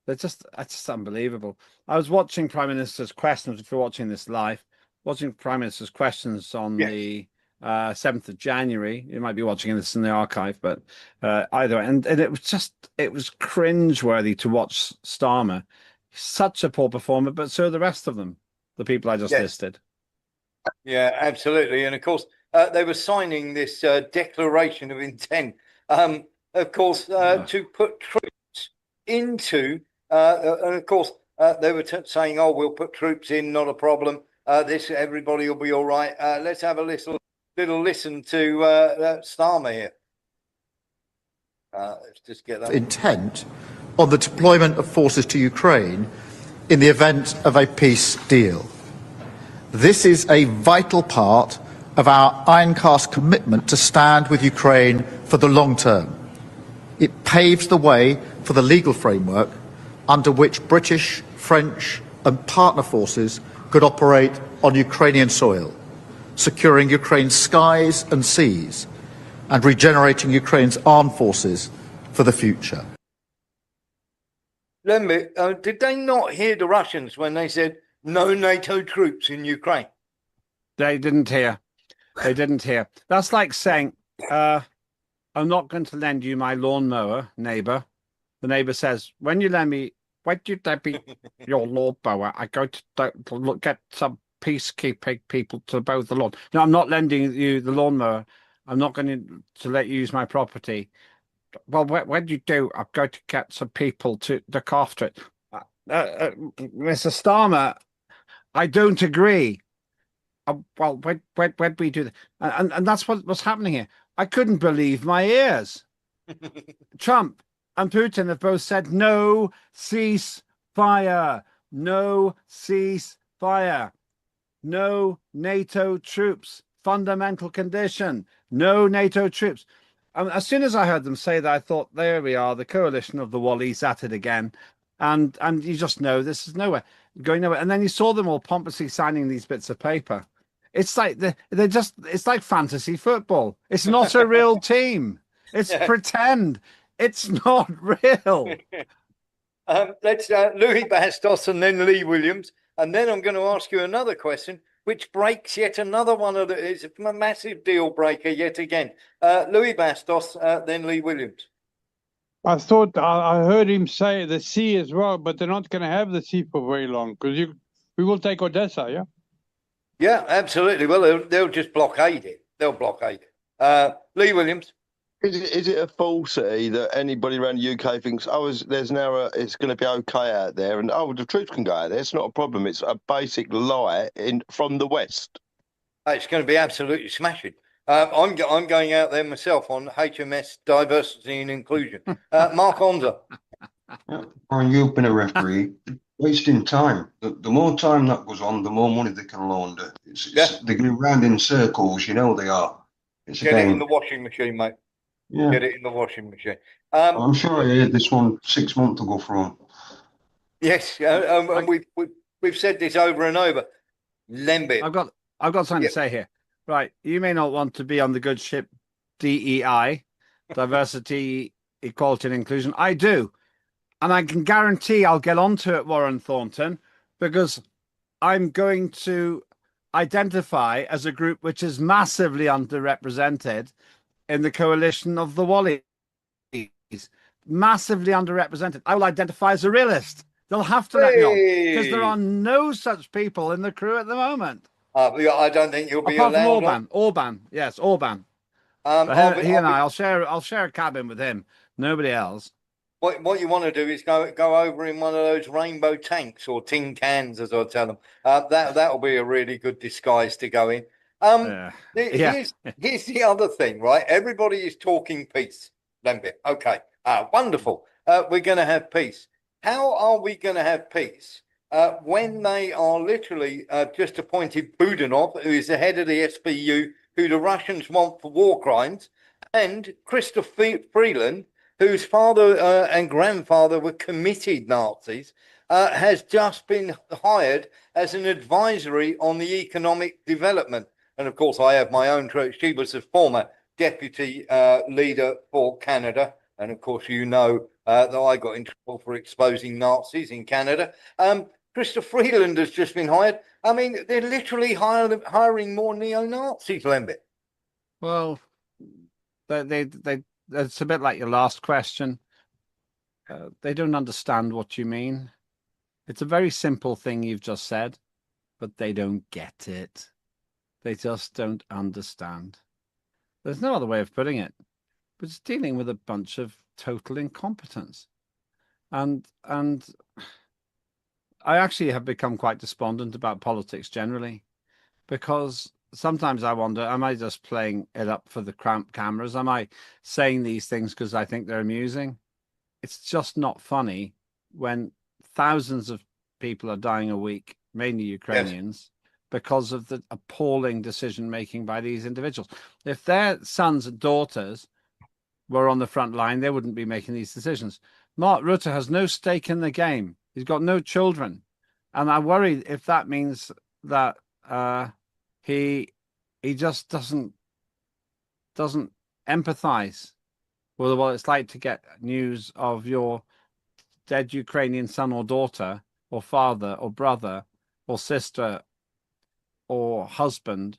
It's just unbelievable. I was watching Prime Minister's questions. If you're watching this live, watching Prime Minister's questions on the 7th of January. You might be watching this in the archive, but either way. And it was cringeworthy to watch Starmer. Such a poor performer, but so are the rest of them. The people I just listed. Yeah, absolutely. And of course, they were signing this declaration of intent, of course, to put troops into, and of course, they were saying, oh, we'll put troops in, not a problem. Everybody will be all right. Let's have a little listen to Starmer here. Let's just get that. Intent on the deployment of forces to Ukraine in the event of a peace deal. This is a vital part of our ironcast commitment to stand with Ukraine for the long term. It paves the way for the legal framework under which British, French and partner forces could operate on Ukrainian soil, securing Ukraine's skies and seas and regenerating Ukraine's armed forces for the future. Lembit, did they not hear the Russians when they said no NATO troops in Ukraine? They didn't hear. They didn't hear. That's like saying, I'm not going to lend you my lawnmower, neighbour. The neighbour says, when you lend me, when you lend me your lawnmower, I go to look, get some peacekeeping people to mow the lawn. No, I'm not lending you the lawnmower. I'm not going to let you use my property. Well, when you do, I'm going to get some people to look after it. Mr. Starmer, I don't agree. Well, when we do that, and that's what's happening here. I couldn't believe my ears. Trump and Putin have both said no ceasefire, no ceasefire, no NATO troops. Fundamental condition: no NATO troops. As soon as I heard them say that, I thought, there we are, the coalition of the Wallies at it again. And you just know this is going nowhere. And then you saw them all pompously signing these bits of paper. It's like it's like fantasy football. It's not a real team. It's pretend. It's not real. Let's Louis Bastos and then Lee Williams. And then I'm going to ask you another question, which breaks yet another one of it's a massive deal breaker yet again. Louis Bastos, then Lee Williams. I thought I heard him say the sea as well, but they're not going to have the sea for very long because we will take Odessa, yeah? Yeah, absolutely. Well, they'll just blockade it. They'll blockade it. Lee Williams. Is it a falsity that anybody around the UK thinks, there's now it's going to be okay out there, and the troops can go out there? It's not a problem. It's a basic lie from the West. It's going to be absolutely smashing. I'm going out there myself on HMS Diversity and Inclusion. Mark Onza. Brian, you've been a referee. Wasting time. The more time that goes on, the more money they can launder. They're going round in circles. You know they are. It's a Get game. it in the washing machine, mate. Yeah. Get it in the washing machine. I'm sure I heard this one 6 months ago from. Yes, and we've said this over and over. Lembit. I've got something to say here. Right, you may not want to be on the good ship DEI, diversity, equality, and inclusion. I do, and I can guarantee I'll get onto it, Warren Thornton, because I'm going to identify as a group which is massively underrepresented in the coalition of the Wallies. Massively underrepresented. I will identify as a realist. They'll have to let me on because there are no such people in the crew at the moment. I don't think you'll be apart allowed. From Orban, yes, Orban. He and I'll share a cabin with him. Nobody else. What you want to do is go over in one of those rainbow tanks or tin cans, as I tell them. That'll be a really good disguise to go in. Here's the other thing, right? Everybody is talking peace, Lembit. Okay, wonderful. We're going to have peace. How are we going to have peace when they are literally just appointed Budanov, who is the head of the SBU, who the Russians want for war crimes, and Christopher Freeland, whose father and grandfather were committed Nazis, has just been hired as an advisory on the economic development. And of course, I have my own choice. She was the former deputy leader for Canada. And of course, you know that I got in trouble for exposing Nazis in Canada. Christopher Freeland has just been hired. I mean, they're literally hiring more neo-Nazis, Lembit. Well, it's a bit like your last question. They don't understand what you mean. It's a very simple thing you've just said, but they don't get it. They just don't understand. There's no other way of putting it. But it's dealing with a bunch of total incompetence. And I actually have become quite despondent about politics generally, because sometimes I wonder, am I just playing it up for the cameras? Am I saying these things because I think they're amusing? It's just not funny when thousands of people are dying a week, mainly Ukrainians, because of the appalling decision-making by these individuals. If their sons and daughters were on the front line, they wouldn't be making these decisions. Mark Rutte has no stake in the game. He's got no children. And I worry if that means that he just doesn't empathize Well, what it's like to get news of your dead Ukrainian son or daughter or father or brother or sister or husband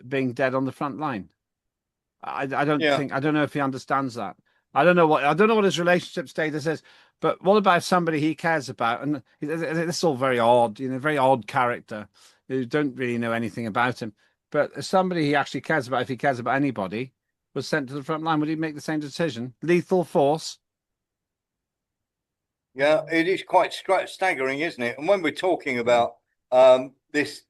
being dead on the front line. I don't Yeah. think, I don't know if he understands that. I don't know what his relationship status is, but what about somebody he cares about? And this is all very odd, very odd character who don't really know anything about him. But if somebody he actually cares about, if he cares about anybody, was sent to the front line, would he make the same decision? Lethal force? Yeah, it is quite staggering, isn't it? And when we're talking about this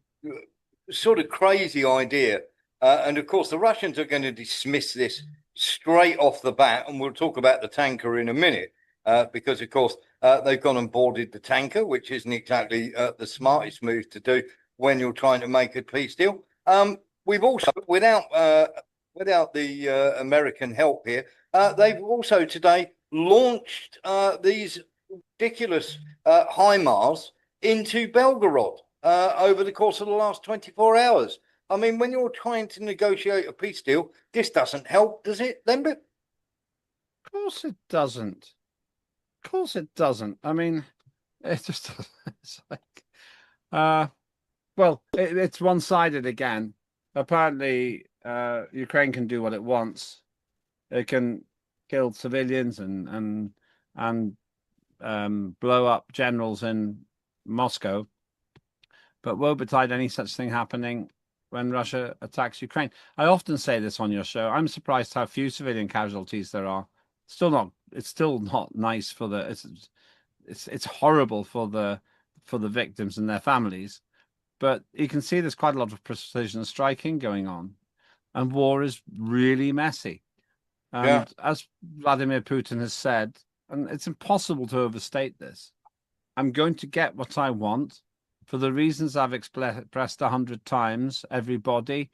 sort of crazy idea, and of course the Russians are going to dismiss this straight off the bat, and we'll talk about the tanker in a minute, because of course they've gone and boarded the tanker, which isn't exactly the smartest move to do when you're trying to make a peace deal. We've also, without the American help here, they've also today launched these ridiculous HIMARS into Belgorod over the course of the last 24 hours. I mean, when you're trying to negotiate a peace deal, this doesn't help, does it, Lembit? Of course it doesn't. Of course it doesn't. I mean, it just it's like, well, it's one-sided again. Apparently, Ukraine can do what it wants. It can kill civilians and blow up generals in Moscow, but woe betide any such thing happening when Russia attacks Ukraine. I often say this on your show. I'm surprised how few civilian casualties there are. It's still not nice for it's horrible for the victims and their families. But you can see there's quite a lot of precision striking going on, and war is really messy. And as Vladimir Putin has said, and it's impossible to overstate this, I'm going to get what I want for the reasons I've expressed 100 times, everybody.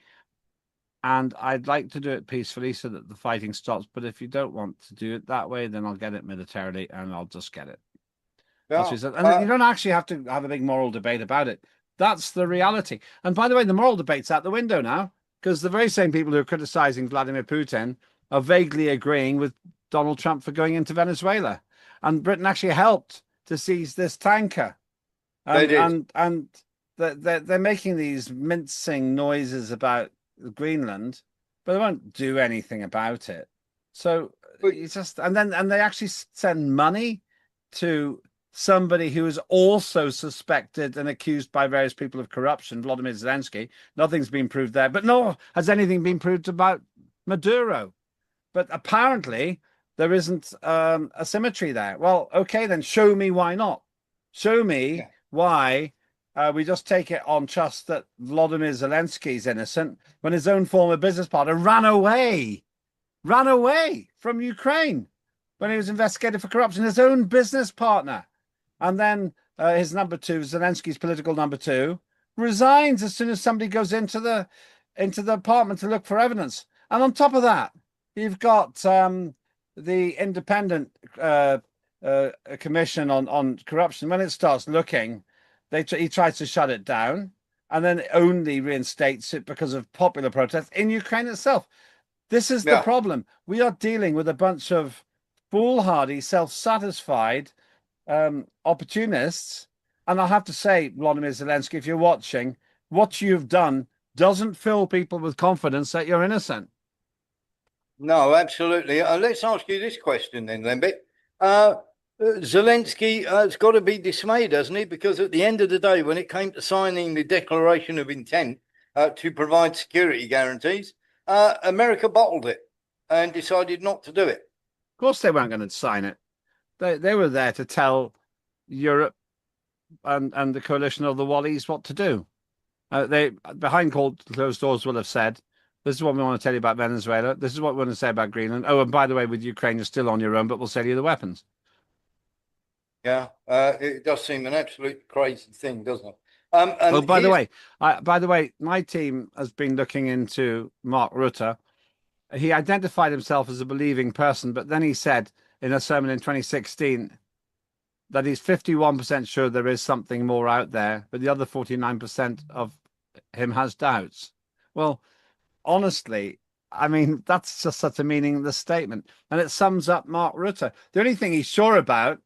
And I'd like to do it peacefully so that the fighting stops. But if you don't want to do it that way, then I'll get it militarily and I'll just get it. That's what he said. And you don't actually have to have a big moral debate about it. That's the reality. And by the way, the moral debate's out the window now, because the very same people who are criticizing Vladimir Putin are vaguely agreeing with Donald Trump for going into Venezuela. And Britain actually helped to seize this tanker. They did. And they're making these mincing noises about Greenland, but they won't do anything about it. So it's just, and they actually send money to somebody who is also suspected and accused by various people of corruption, Vladimir Zelensky. Nothing's been proved there, but nor has anything been proved about Maduro. But apparently there isn't a symmetry there. Well, okay, then show me why not. Show me why we just take it on trust that Vladimir Zelensky is innocent when his own former business partner ran away from Ukraine when he was investigated for corruption, his own business partner. And then his number two, Zelensky's political number two, resigns as soon as somebody goes into the apartment to look for evidence. And on top of that, you've got the independent commission on corruption. When it starts looking, he tries to shut it down, and then only reinstates it because of popular protests in Ukraine itself. This is the problem. We are dealing with a bunch of foolhardy, self-satisfied opportunists. And I'll have to say, Vladimir Zelensky, if you're watching, what you've done doesn't fill people with confidence that you're innocent. No, absolutely. Let's ask you this question then, Lembit. Zelensky has got to be dismayed, hasn't he? Because at the end of the day, when it came to signing the Declaration of Intent to provide security guarantees, America bottled it and decided not to do it. Of course they weren't going to sign it. They were there to tell Europe and the coalition of the Wallies what to do. They, behind closed doors, will have said, this is what we want to tell you about Venezuela. This is what we want to say about Greenland. Oh, and by the way, with Ukraine, you're still on your own, but we'll sell you the weapons. Yeah, it does seem an absolute crazy thing, doesn't it? By the way, my team has been looking into Mark Rutte. He identified himself as a believing person, but then he said in a sermon in 2016 that he's 51% sure there is something more out there, but the other 49% of him has doubts. Well, honestly, I mean, that's just such a meaningless statement. And it sums up Mark Rutte. The only thing he's sure about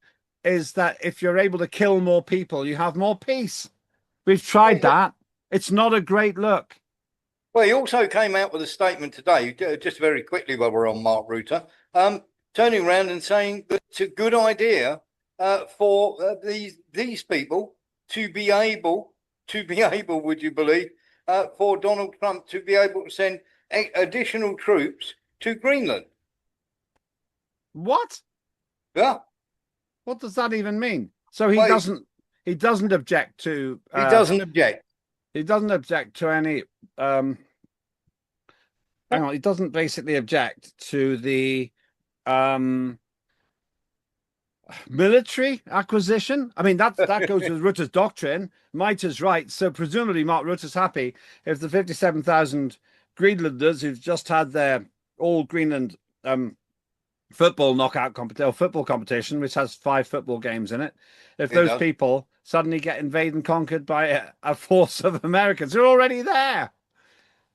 is that if you're able to kill more people, you have more peace. We've tried that. It's not a great look. Well, he also came out with a statement today, just very quickly while we're on Mark Rutte, turning around and saying that it's a good idea for these people to be able, would you believe, for Donald Trump to be able to send additional troops to Greenland. What? Yeah. What does that even mean? So he Well, doesn't object to. He doesn't object. He doesn't object to any. Hang on, he doesn't basically object to the military acquisition. I mean, that goes with Rutte's doctrine. Might is right. So presumably Mark Rutte's happy if the 57,000 Greenlanders who've just had their all Greenland football knockout football competition, which has 5 football games in it, if those people suddenly get invaded and conquered by a force of Americans who are already there.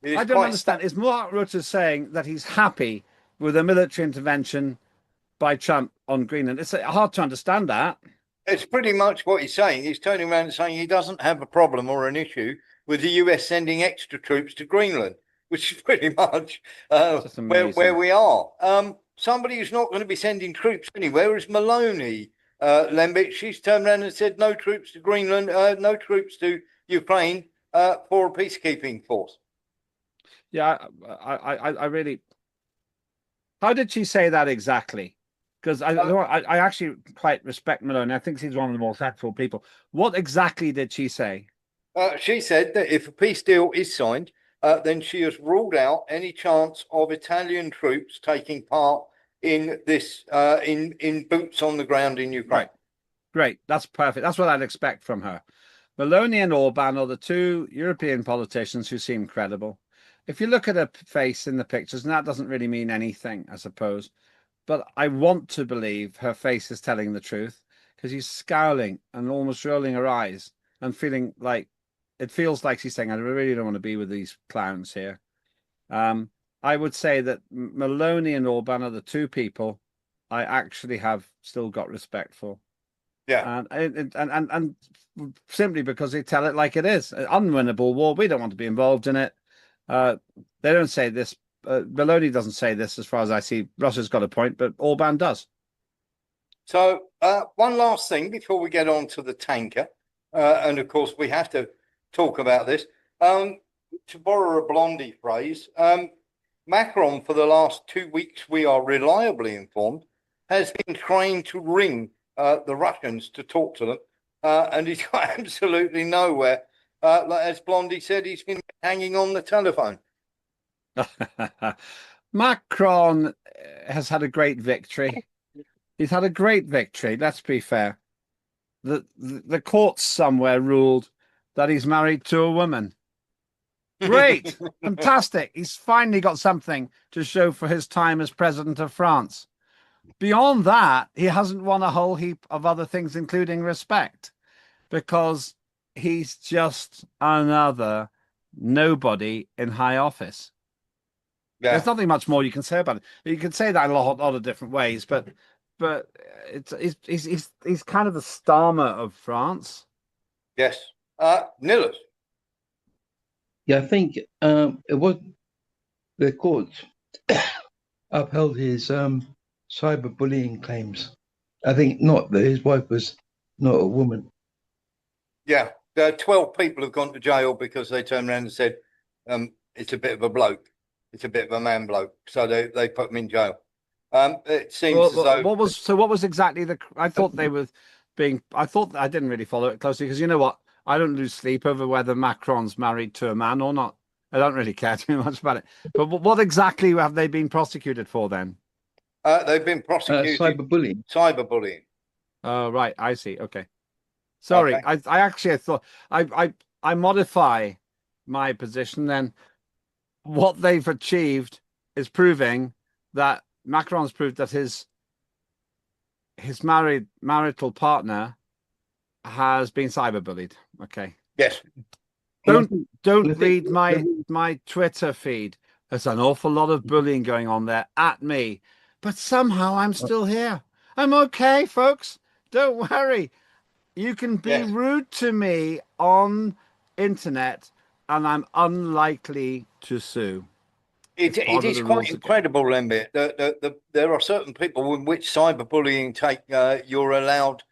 I don't understand. Is Mark Rutte saying that he's happy with a military intervention by Trump on Greenland? It's hard to understand that. It's pretty much what he's saying. He's turning around and saying he doesn't have a problem or an issue with the US sending extra troops to Greenland, which is pretty much where we are. Somebody who's not going to be sending troops anywhere is Maloney. Lembit, she's turned around and said no troops to Greenland, no troops to Ukraine for a peacekeeping force. Yeah, I really. How did she say that exactly? Because I actually quite respect Maloney. I think she's one of the more thoughtful people. What exactly did she say? She said that if a peace deal is signed, then she has ruled out any chance of Italian troops taking part in this in boots on the ground in Ukraine. Right. Great. That's perfect. That's what I'd expect from her. Maloney and Orban are the 2 European politicians who seem credible. If you look at her face in the pictures, and that doesn't really mean anything, I suppose, but I want to believe her face is telling the truth because she's scowling and almost rolling her eyes and feeling like it feels like she's saying, I really don't want to be with these clowns here. I would say that Maloney and Orban are the 2 people I actually have still got respect for. Yeah. And simply because they tell it like it is. An unwinnable war. We don't want to be involved in it. They don't say this. Maloney doesn't say this as far as I see. Russia's got a point, but Orban does. So one last thing before we get on to the tanker. And of course, we have to talk about this. To borrow a Blondie phrase, Macron, for the last 2 weeks, we are reliably informed, has been trying to ring the Russians to talk to them. And he's got absolutely nowhere. As Blondie said, he's been hanging on the telephone. Macron has had a great victory. He's had a great victory. Let's be fair. The courts somewhere ruled that he's married to a woman. Great. Fantastic. He's finally got something to show for his time as president of France. Beyond that, he hasn't won a whole heap of other things, including respect, because he's just another nobody in high office. Yeah. There's nothing much more you can say about it. You can say that in a lot of different ways, but he's kind of the Starmer of France. Yes. Nilus. Yeah, I think it was the court upheld his cyberbullying claims. I think not that his wife was not a woman. Yeah, 12 people have gone to jail because they turned around and said it's a bit of a bloke, it's a bit of a man bloke, so they put him in jail. It seems as though what was exactly the? I thought they were being. I thought I didn't really follow it closely because you know what? I don't lose sleep over whether Macron's married to a man or not. I don't really care too much about it. But what exactly have they been prosecuted for then? They've been prosecuted cyberbullying. Cyberbullying. Oh, right. I see. Okay. Sorry. Okay. I actually thought I modify my position then. What they've achieved is proving that Macron's proved that his marital partner has been cyberbullied. Okay. Yes. Don't read my Twitter feed. There's an awful lot of bullying going on there at me, but somehow I'm still here. I'm okay, folks. Don't worry. You can be Yes. rude to me on internet, and I'm unlikely to sue. It is quite incredible, Lembit. There are certain people in which cyberbullying you're allowed.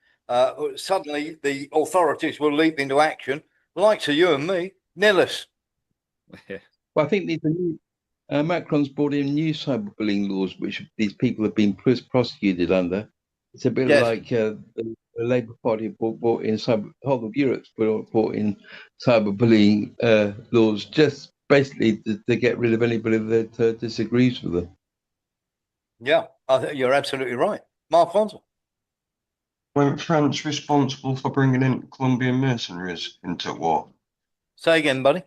Suddenly, the authorities will leap into action, like to you and me, Nillis. Well, I think these are new, Macron's brought in new cyberbullying laws, which these people have been prosecuted under. It's a bit like the Labour Party brought in the whole of Europe's brought in cyberbullying laws, just basically to get rid of anybody that disagrees with them. Yeah, I think you're absolutely right, Mark Fonzel. Weren't France responsible for bringing in Colombian mercenaries into war? Say again, buddy.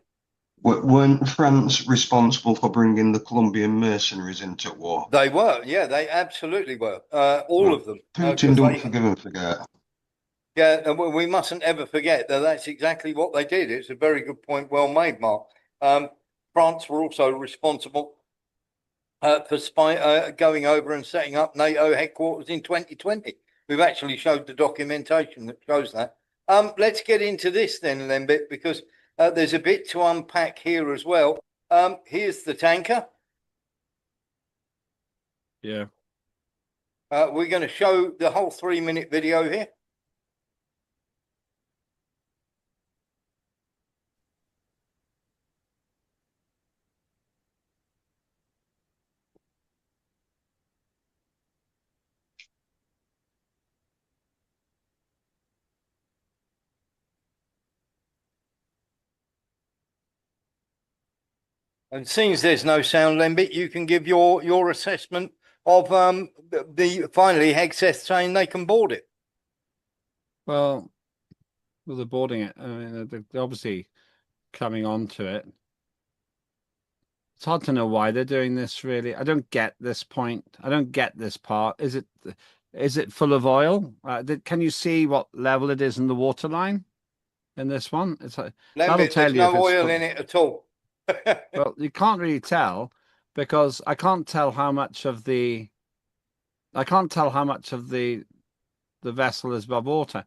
Weren't France responsible for bringing the Colombian mercenaries into war? They were, yeah, they absolutely were. All of them. Putin don't forgive and forget. Yeah, and we mustn't ever forget that that's exactly what they did. It's a very good point, well made, Mark. France were also responsible for going over and setting up NATO headquarters in 2020. We've actually showed the documentation that shows that. Let's get into this then, Lembit, because there's a bit to unpack here as well. Here's the tanker. Yeah. We're going to show the whole 3-minute video here. And since there's no sound, Lembit, you can give your assessment of finally Hegseth saying they can board it. Well, they're boarding it. I mean, they're obviously coming on to it. It's hard to know why they're doing this, really. I don't get this point. I don't get this part. Is it full of oil? Can you see what level it is in the waterline in this one? It's that'll tell there's you if no it's oil in it at all. Well, you can't really tell because I can't tell how much of the vessel is above water.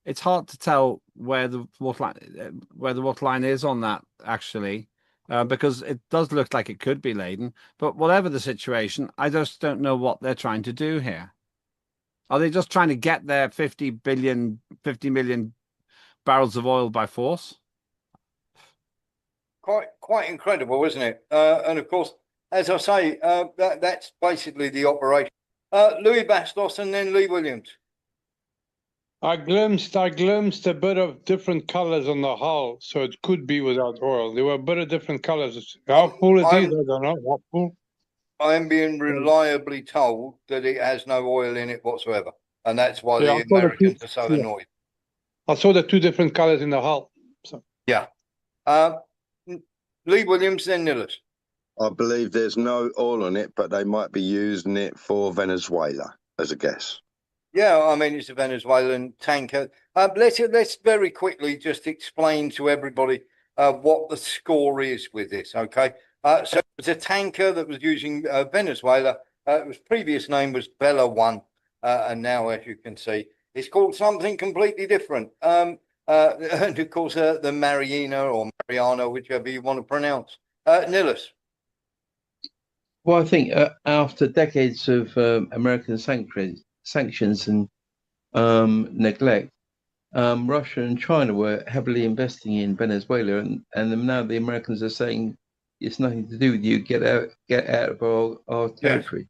It's hard to tell where the waterline is on that actually, because it does look like it could be laden. But whatever the situation, I just don't know what they're trying to do here. Are they just trying to get their 50 million barrels of oil by force? Quite incredible, isn't it? And of course, as I say, that's basically the operation. Louis Bastos and then Lee Williams. I glimpsed a bit of different colors on the hull, so it could be without oil. There were a bit of different colors. How full it is, I don't know. How full? I am being reliably told that it has no oil in it whatsoever, and that's why the Americans are so annoyed. I saw the two different colors in the hull. So. Yeah. Lee Williams, then Nillis. I believe there's no oil on it, but they might be using it for Venezuela, as a guess. Yeah, I mean, it's a Venezuelan tanker. Let's very quickly just explain to everybody what the score is with this, okay? So it's a tanker that was using Venezuela. Its previous name was Bella 1, and now, as you can see, it's called something completely different. And of course, the Mariana, whichever you want to pronounce. Nillis. Well, I think after decades of American sanctions and neglect, Russia and China were heavily investing in Venezuela, and now the Americans are saying it's nothing to do with you. Get out of our territory.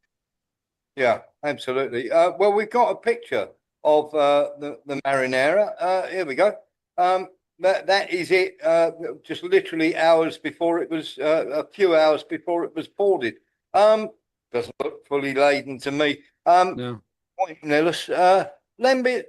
Yeah, absolutely. Well, we've got a picture of the Marinera. Here we go. That is it. Just literally hours before it was, a few hours before it was boarded. Doesn't look fully laden to me. No. Nillis, Lembit,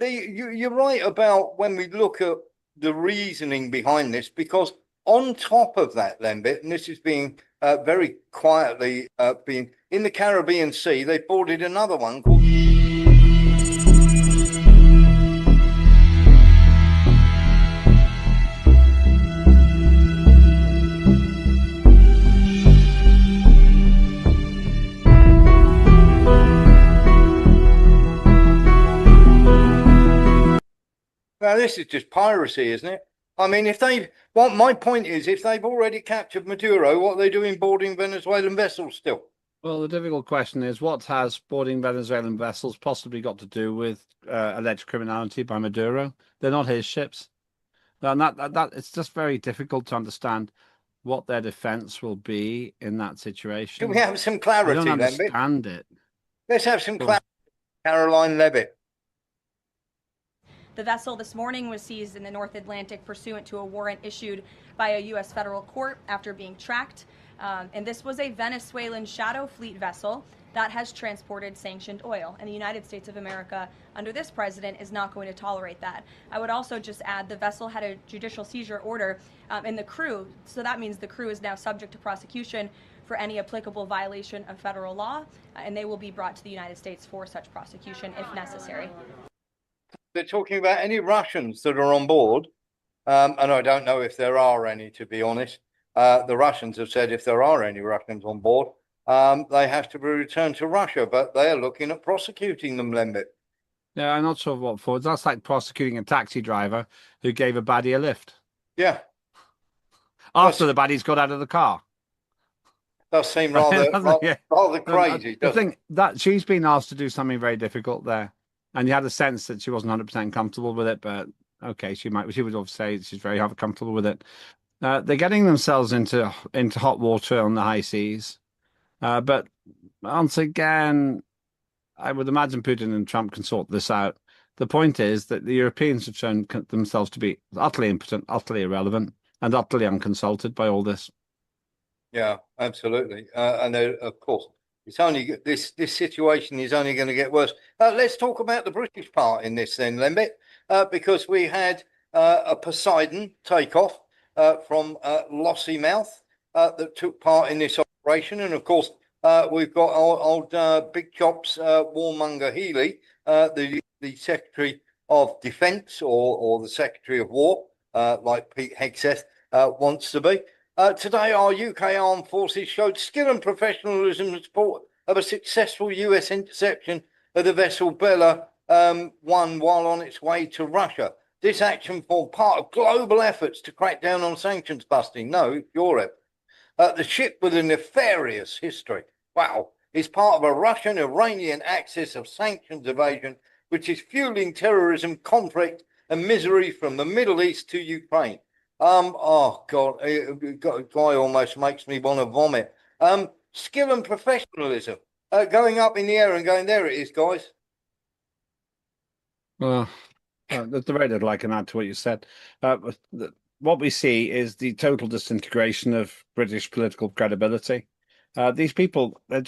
you're right about when we look at the reasoning behind this, because on top of that, Lembit, and this is being very quietly being in the Caribbean Sea, they boarded another one called. Now, this is just piracy, isn't it? I mean, what my point is, if they've already captured Maduro, what are they doing boarding Venezuelan vessels still? Well, the difficult question is, what has boarding Venezuelan vessels possibly got to do with alleged criminality by Maduro? They're not his ships. And that it's just very difficult to understand what their defense will be in that situation. Can we have some I clarity, don't Levitt? understand it. Let's have some Well, clarity, Caroline Levitt. The vessel this morning was seized in the North Atlantic pursuant to a warrant issued by a U.S. federal court after being tracked. And this was a Venezuelan shadow fleet vessel that has transported sanctioned oil. And the United States of America, under this president, is not going to tolerate that. I would also just add the vessel had a judicial seizure order and the crew. So that means the crew is now subject to prosecution for any applicable violation of federal law. And they will be brought to the United States for such prosecution if necessary. They're talking about any Russians that are on board. And I don't know if there are any, to be honest. The Russians have said if there are any Russians on board, they have to be returned to Russia, but they're looking at prosecuting them, Lembit. Yeah, I'm not sure what for. That's like prosecuting a taxi driver who gave a baddie a lift. Yeah. After the baddie's got out of the car. Does seem rather, Yeah. rather crazy. The thing that she's been asked to do something very difficult there, and you had a sense that she wasn't 100% comfortable with it, but okay, she would obviously say she's very comfortable with it. They're getting themselves into hot water on the high seas. But once again, I would imagine Putin and Trump can sort this out. The point is that the Europeans have shown themselves to be utterly impotent, utterly irrelevant, and utterly unconsulted by all this. Yeah, absolutely. And of course, it's only this situation is only going to get worse. Let's talk about the British part in this then, Lembit, because we had a Poseidon takeoff from Lossiemouth that took part in this operation. And of course, we've got our old Big Chops warmonger Healy, the Secretary of Defence or the Secretary of War, like Pete Hegseth wants to be. Today, our UK Armed Forces showed skill and professionalism in support of a successful US interception of the vessel Bella 1 while on its way to Russia. This action formed part of global efforts to crack down on sanctions busting. No, Europe. The ship with a nefarious history, wow, is part of a Russian-Iranian axis of sanctions evasion, which is fueling terrorism, conflict, and misery from the Middle East to Ukraine. Oh God, a guy almost makes me want to vomit. Skill and professionalism, going up in the air and going, there it is, guys. Well, there's very little I can add to what you said. What we see is the total disintegration of British political credibility. These people, they're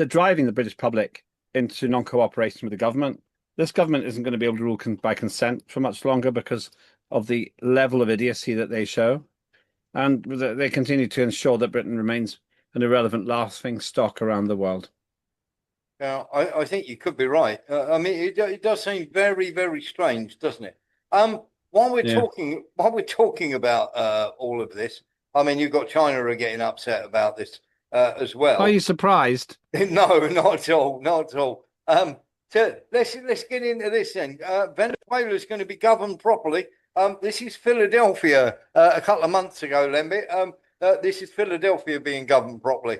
driving the British public into non-cooperation with the government. This government isn't going to be able to rule by consent for much longer because of the level of idiocy that they show. And they continue to ensure that Britain remains an irrelevant laughing stock around the world. Now, I think you could be right. I mean, it does seem very, very strange, doesn't it? While we're talking about all of this, I mean, you've got China are getting upset about this as well. Are you surprised? No, not at all, not at all. So let's get into this then. Venezuela is going to be governed properly. This is Philadelphia a couple of months ago, Lembit. This is Philadelphia being governed properly.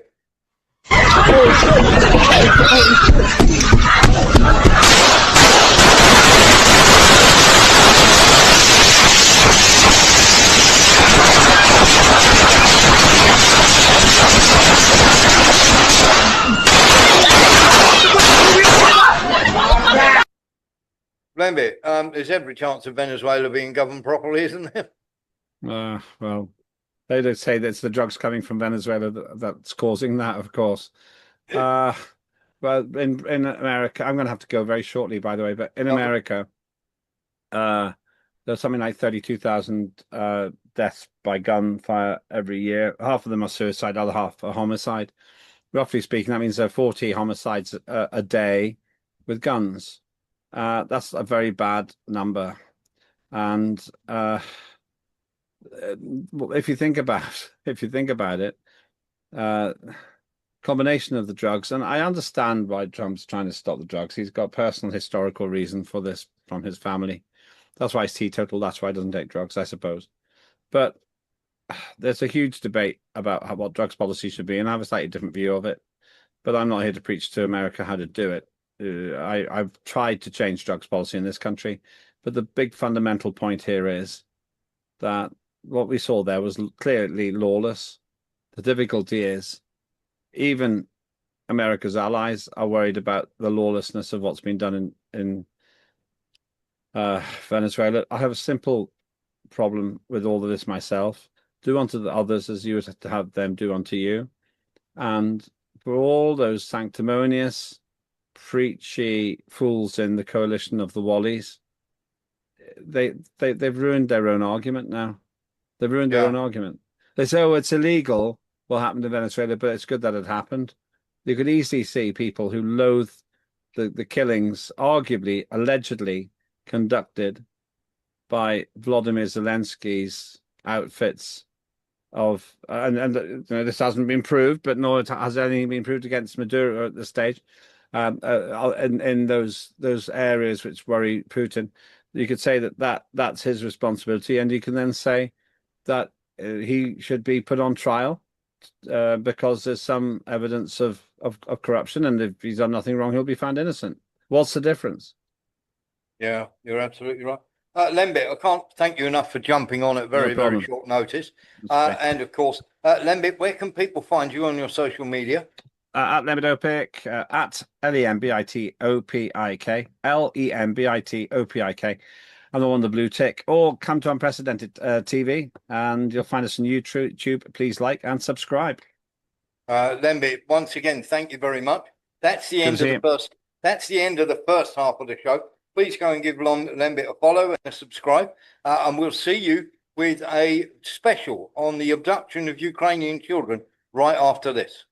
Lembit, there's every chance of Venezuela being governed properly, isn't there? Well, they don't say that it's the drugs coming from Venezuela that's causing that, of course. Well, in America, I'm going to have to go very shortly, by the way, but in America, there's something like 32,000 deaths by gunfire every year. Half of them are suicide, other half are homicide. Roughly speaking, that means there are 40 homicides a day with guns. That's a very bad number. And if you think about it, combination of the drugs. And I understand why Trump's trying to stop the drugs. He's got personal historical reason for this from his family. That's why he's teetotal. That's why he doesn't take drugs, I suppose. But there's a huge debate about what drugs policy should be, and I have a slightly different view of it. But I'm not here to preach to America how to do it. I've tried to change drugs policy in this country, but the big fundamental point here is that what we saw there was clearly lawless. The difficulty is even America's allies are worried about the lawlessness of what's been done in Venezuela. I have a simple problem with all of this myself. Do unto the others as you would to have them do unto you. And for all those sanctimonious, preachy fools in the coalition of the Wallies, they've ruined their own argument now. They've ruined their own argument. They say, oh, it's illegal what happened in Venezuela, but it's good that it happened. You could easily see people who loathe the killings, arguably, allegedly conducted by Vladimir Zelensky's outfits of, and you know, this hasn't been proved, but nor has anything been proved against Maduro at this stage. In those areas which worry Putin, you could say that's his responsibility, and you can then say that he should be put on trial because there's some evidence of corruption, and if he's done nothing wrong, he'll be found innocent. What's the difference? Yeah, you're absolutely right. Lembit, I can't thank you enough for jumping on at very short notice. And of course, Lembit, where can people find you on your social media? At Lembitopik, at LEMBITOPIK, LEMBITOPIK. I'm the one with the blue tick. Or come to Unprecedented TV, and you'll find us on YouTube. Please like and subscribe. Lembit, once again, thank you very much. That's the end of the first. That's the end of the first half of the show. Please go and give Lembit a follow and a subscribe, and we'll see you with a special on the abduction of Ukrainian children right after this.